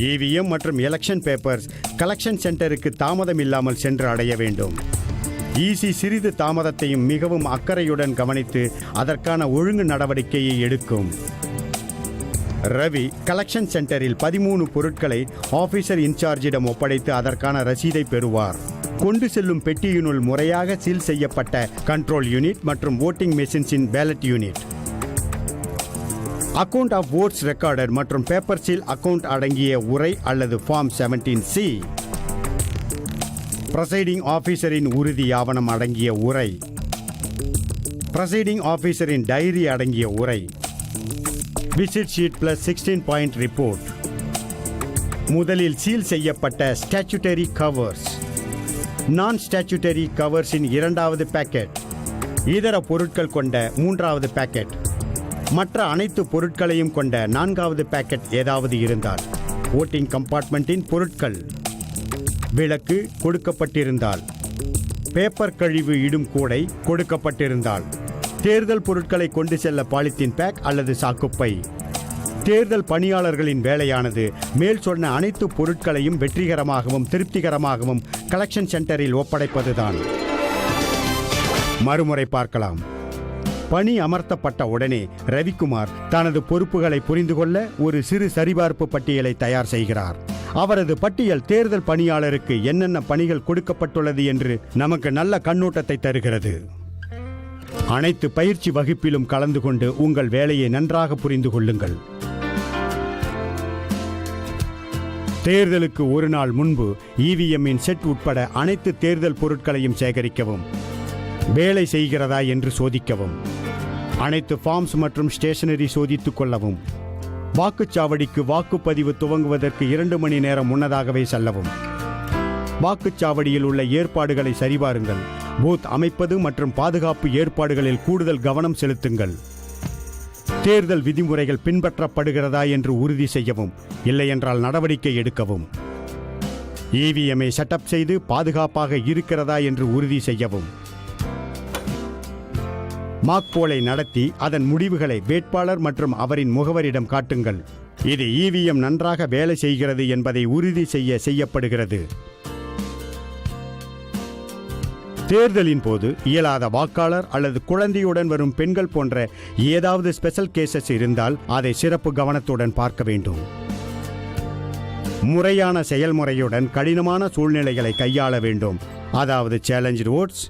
EVM மற்றும் எலெக்ஷன் பேப்பர்ஸ் கலெக்ஷன் சென்டருக்கு தாமதம் இல்லாமல் சென்று அடைய வேண்டும். EC சிறிது தாமதத்தையும் மிகவும் அக்கறையுடன் கவனித்து அதற்கான ஒழுங்கு நடவடிக்கையை எடுக்கும். ரவி கலெக்ஷன் சென்டரில் 13 பொருட்களை ஆபீசர் இன்சார்ஜிடம் ஒப்படைத்து அதற்கான ரசீதை பெறுவார். கொண்டு செல்லும் பெட்டியினுள் முறையாக சீல் செய்யப்பட்ட கண்ட்ரோல் யூனிட் மற்றும் ஓட்டிங் மெஷின்ஸின் ballot unit, account of votes recorder மற்றும் பேப்பர் சீல் அக்கவுண்ட் அடங்கிய உரை அல்லது ஃபார்ம் 17C, பிரசைடிங் ஆபீசரின் உறுதி ஆவணம் அடங்கிய உரை, பிரசைடிங் ஆபீசரின் டைரி அடங்கிய உரை, visit sheet plus 16 point report. முதலில் சீல் செய்யப்பட்ட ஸ்டாச்சுட்டரி கவர்ஸ், நான் ஸ்டாச்சுட்டரி கவர்ஸின் 2வது பேக்கெட், இதர பொருட்கள் கொண்ட 3வது பேக்கெட், மற்ற அனைத்து பொருட்களையும் கொண்ட 4வது பேக்கெட் ஏதாவது இருந்தால், ஓட்டிங் கம்பார்ட்மெண்ட்டின் பொருட்கள், விளக்கு கொடுக்கப்பட்டிருந்தால், பேப்பர் கழிவு இடும் கூடை கொடுக்கப்பட்டிருந்தால், தேர்தல் பொருட்களை கொண்டு செல்ல பாலித்தீன் பேக் அல்லது சாக்குப்பை. தேர்தல் பணியாளர்களின் வேலையானது மேல் சொன்ன அனைத்து பொருட்களையும் வெற்றிகரமாகவும் திருப்திகரமாகவும் கலெக்ஷன் சென்டரில் ஒப்படைப்பதுதான். மறுமுறை பார்க்கலாம். பணி அமர்த்தப்பட்ட உடனே ரவிக்குமார் தனது பொறுப்புகளை புரிந்து கொள்ள ஒரு சிறு சரிபார்ப்பு பட்டியலை தயார் செய்கிறார். அவரது பட்டியல் தேர்தல் பணியாளருக்கு என்னென்ன பணிகள் கொடுக்கப்பட்டுள்ளது என்று நமக்கு நல்ல கண்ணோட்டத்தை தருகிறது. அனைத்து பயிற்சி வகுப்பிலும் கலந்து கொண்டு உங்கள் வேலையை நன்றாக புரிந்து கொள்ளுங்கள். தேர்தலுக்கு ஒரு நாள் முன்பு EVM-இன் செட் உட்பட அனைத்து தேர்தல் பொருட்களையும் சேகரிக்கவும், வேலை செய்கிறதா என்று சோதிக்கவும், அனைத்து ஃபார்ம்ஸ் மற்றும் ஸ்டேஷனரி சோதித்துக் கொள்ளவும், வாக்குச்சாவடிக்கு வாக்குப்பதிவு துவங்குவதற்கு 2 மணி நேரம் முன்னதாகவே செல்லவும், வாக்குச்சாவடியில் உள்ள ஏற்பாடுகளை சரிபாருங்கள், பூத் அமைப்பது மற்றும் பாதுகாப்பு ஏற்பாடுகளில் கூடுதல் கவனம் செலுத்துங்கள், தேர்தல் விதிமுறைகள் பின்பற்றப்படுகிறதா என்று உறுதி செய்யவும், இல்லையென்றால் நடவடிக்கை எடுக்கவும், EVM-ஐ செட்டப் செய்து பாதுகாப்பாக இருக்கிறதா என்று உறுதி செய்யவும், மாக் போலை நடத்தி அதன் முடிவுகளை வேட்பாளர் மற்றும் அவரின் முகவரிடம் காட்டுங்கள். இது EVM நன்றாக வேலை செய்கிறது என்பதை உறுதி செய்யப்படுகிறது. தேர்தலின் போது இயலாத வாக்காளர் அல்லது குழந்தையுடன் வரும் பெண்கள் போன்ற ஏதாவது ஸ்பெஷல் கேசஸ் இருந்தால் அதை சிறப்பு கவனத்துடன் பார்க்க வேண்டும். முறையான செயல்முறையுடன் கடினமான சூழ்நிலைகளை கையாள வேண்டும். அதாவது சேலஞ்ச் ஓட்ஸ்,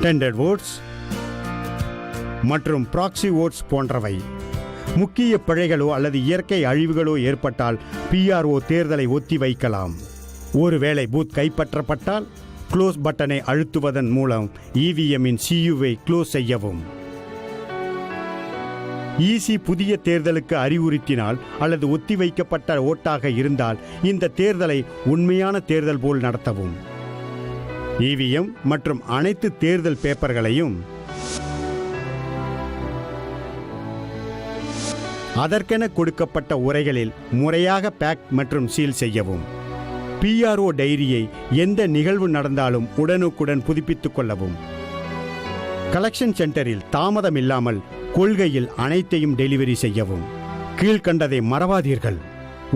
டெண்டர் ஓட்ஸ் மற்றும் ப்ராக்ஸி ஓட்ஸ் போன்றவை. முக்கிய பிழைகளோ அல்லது இயற்கை அழிவுகளோ ஏற்பட்டால் PRO தேர்தலை ஒத்தி வைக்கலாம். ஒருவேளை பூத் கைப்பற்றப்பட்டால் க்ளோஸ் பட்டனை அழுத்துவதன் மூலம் EVM-இன் CU-வை க்ளோஸ் செய்யவும். EC புதிய தேர்தலுக்கு அறிவுறுத்தினால் அல்லது ஒத்திவைக்கப்பட்ட ஓட்டாக இருந்தால் இந்த தேர்தலை உண்மையான தேர்தல் போல் நடத்தவும். EVM மற்றும் அனைத்து தேர்தல் பேப்பர்களையும் அதற்கென கொடுக்கப்பட்ட உரைகளில் முறையாக பேக் மற்றும் சீல் செய்யவும். PRO டைரியை எந்த நிகழ்வு நடந்தாலும் உடனுக்குடன் புதுப்பித்துக் கொள்ளவும். கலெக்ஷன் சென்டரில் தாமதம் இல்லாமல் கொள்கையில் அனைத்தையும் டெலிவரி செய்யவும். கீழ்கண்டதை மறவாதீர்கள்.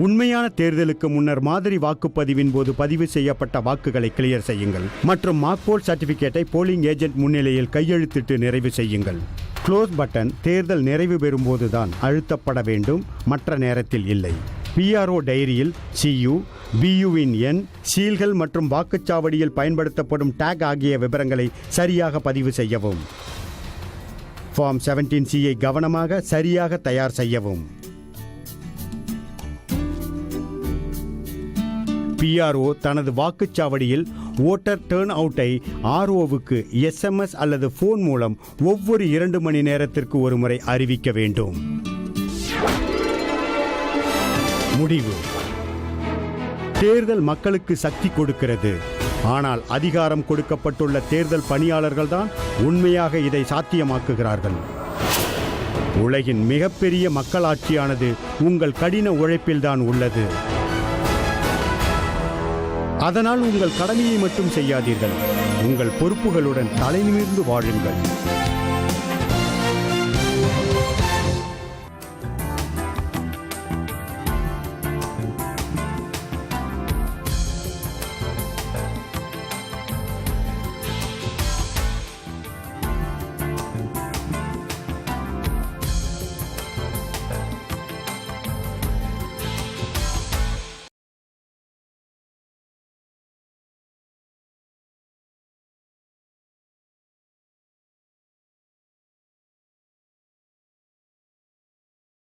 உண்மையான தேர்தலுக்கு முன்னர் மாதிரி வாக்குப்பதிவின் போது பதிவு செய்யப்பட்ட வாக்குகளை கிளியர் செய்யுங்கள் மற்றும் மார்க் போல் சர்டிபிகேட்டை போலிங் ஏஜென்ட் முன்னிலையில் கையெழுத்திட்டு நிறைவு செய்யுங்கள். க்ளோஸ் பட்டன் தேர்தல் நிறைவு பெறும்போதுதான் அழுத்தப்பட வேண்டும், மற்ற நேரத்தில் இல்லை. PRO டைரியில் CU, BUவின் எண், சீல்கள் மற்றும் வாக்குச்சாவடியில் பயன்படுத்தப்படும் டேக் ஆகிய விவரங்களை சரியாக பதிவு செய்யவும். ஃபார்ம் 17Cயை கவனமாக சரியாக தயார் செய்யவும். PRO தனது வாக்குச்சாவடியில் ஓட்டர் டர்ன் அவுட்டை ROவுக்கு SMS அல்லது போன் மூலம் ஒவ்வொரு 2 மணி நேரத்திற்கு ஒரு முறை அறிவிக்க வேண்டும். முடிவு: தேர்தல் மக்களுக்கு சக்தி கொடுக்கிறது, ஆனால் அதிகாரம் கொடுக்கப்பட்டுள்ள தேர்தல் பணியாளர்கள்தான் உண்மையாக இதை சாத்தியமாக்குகிறார்கள். உலகின் மிகப்பெரிய மக்களாட்சியானது உங்கள் கடின உழைப்பில்தான் உள்ளது. அதனால் உங்கள் கடமையை மட்டும் செய்யாதீர்கள், உங்கள் பொறுப்புகளுடன் தலைநிமிர்ந்து வாழுங்கள்.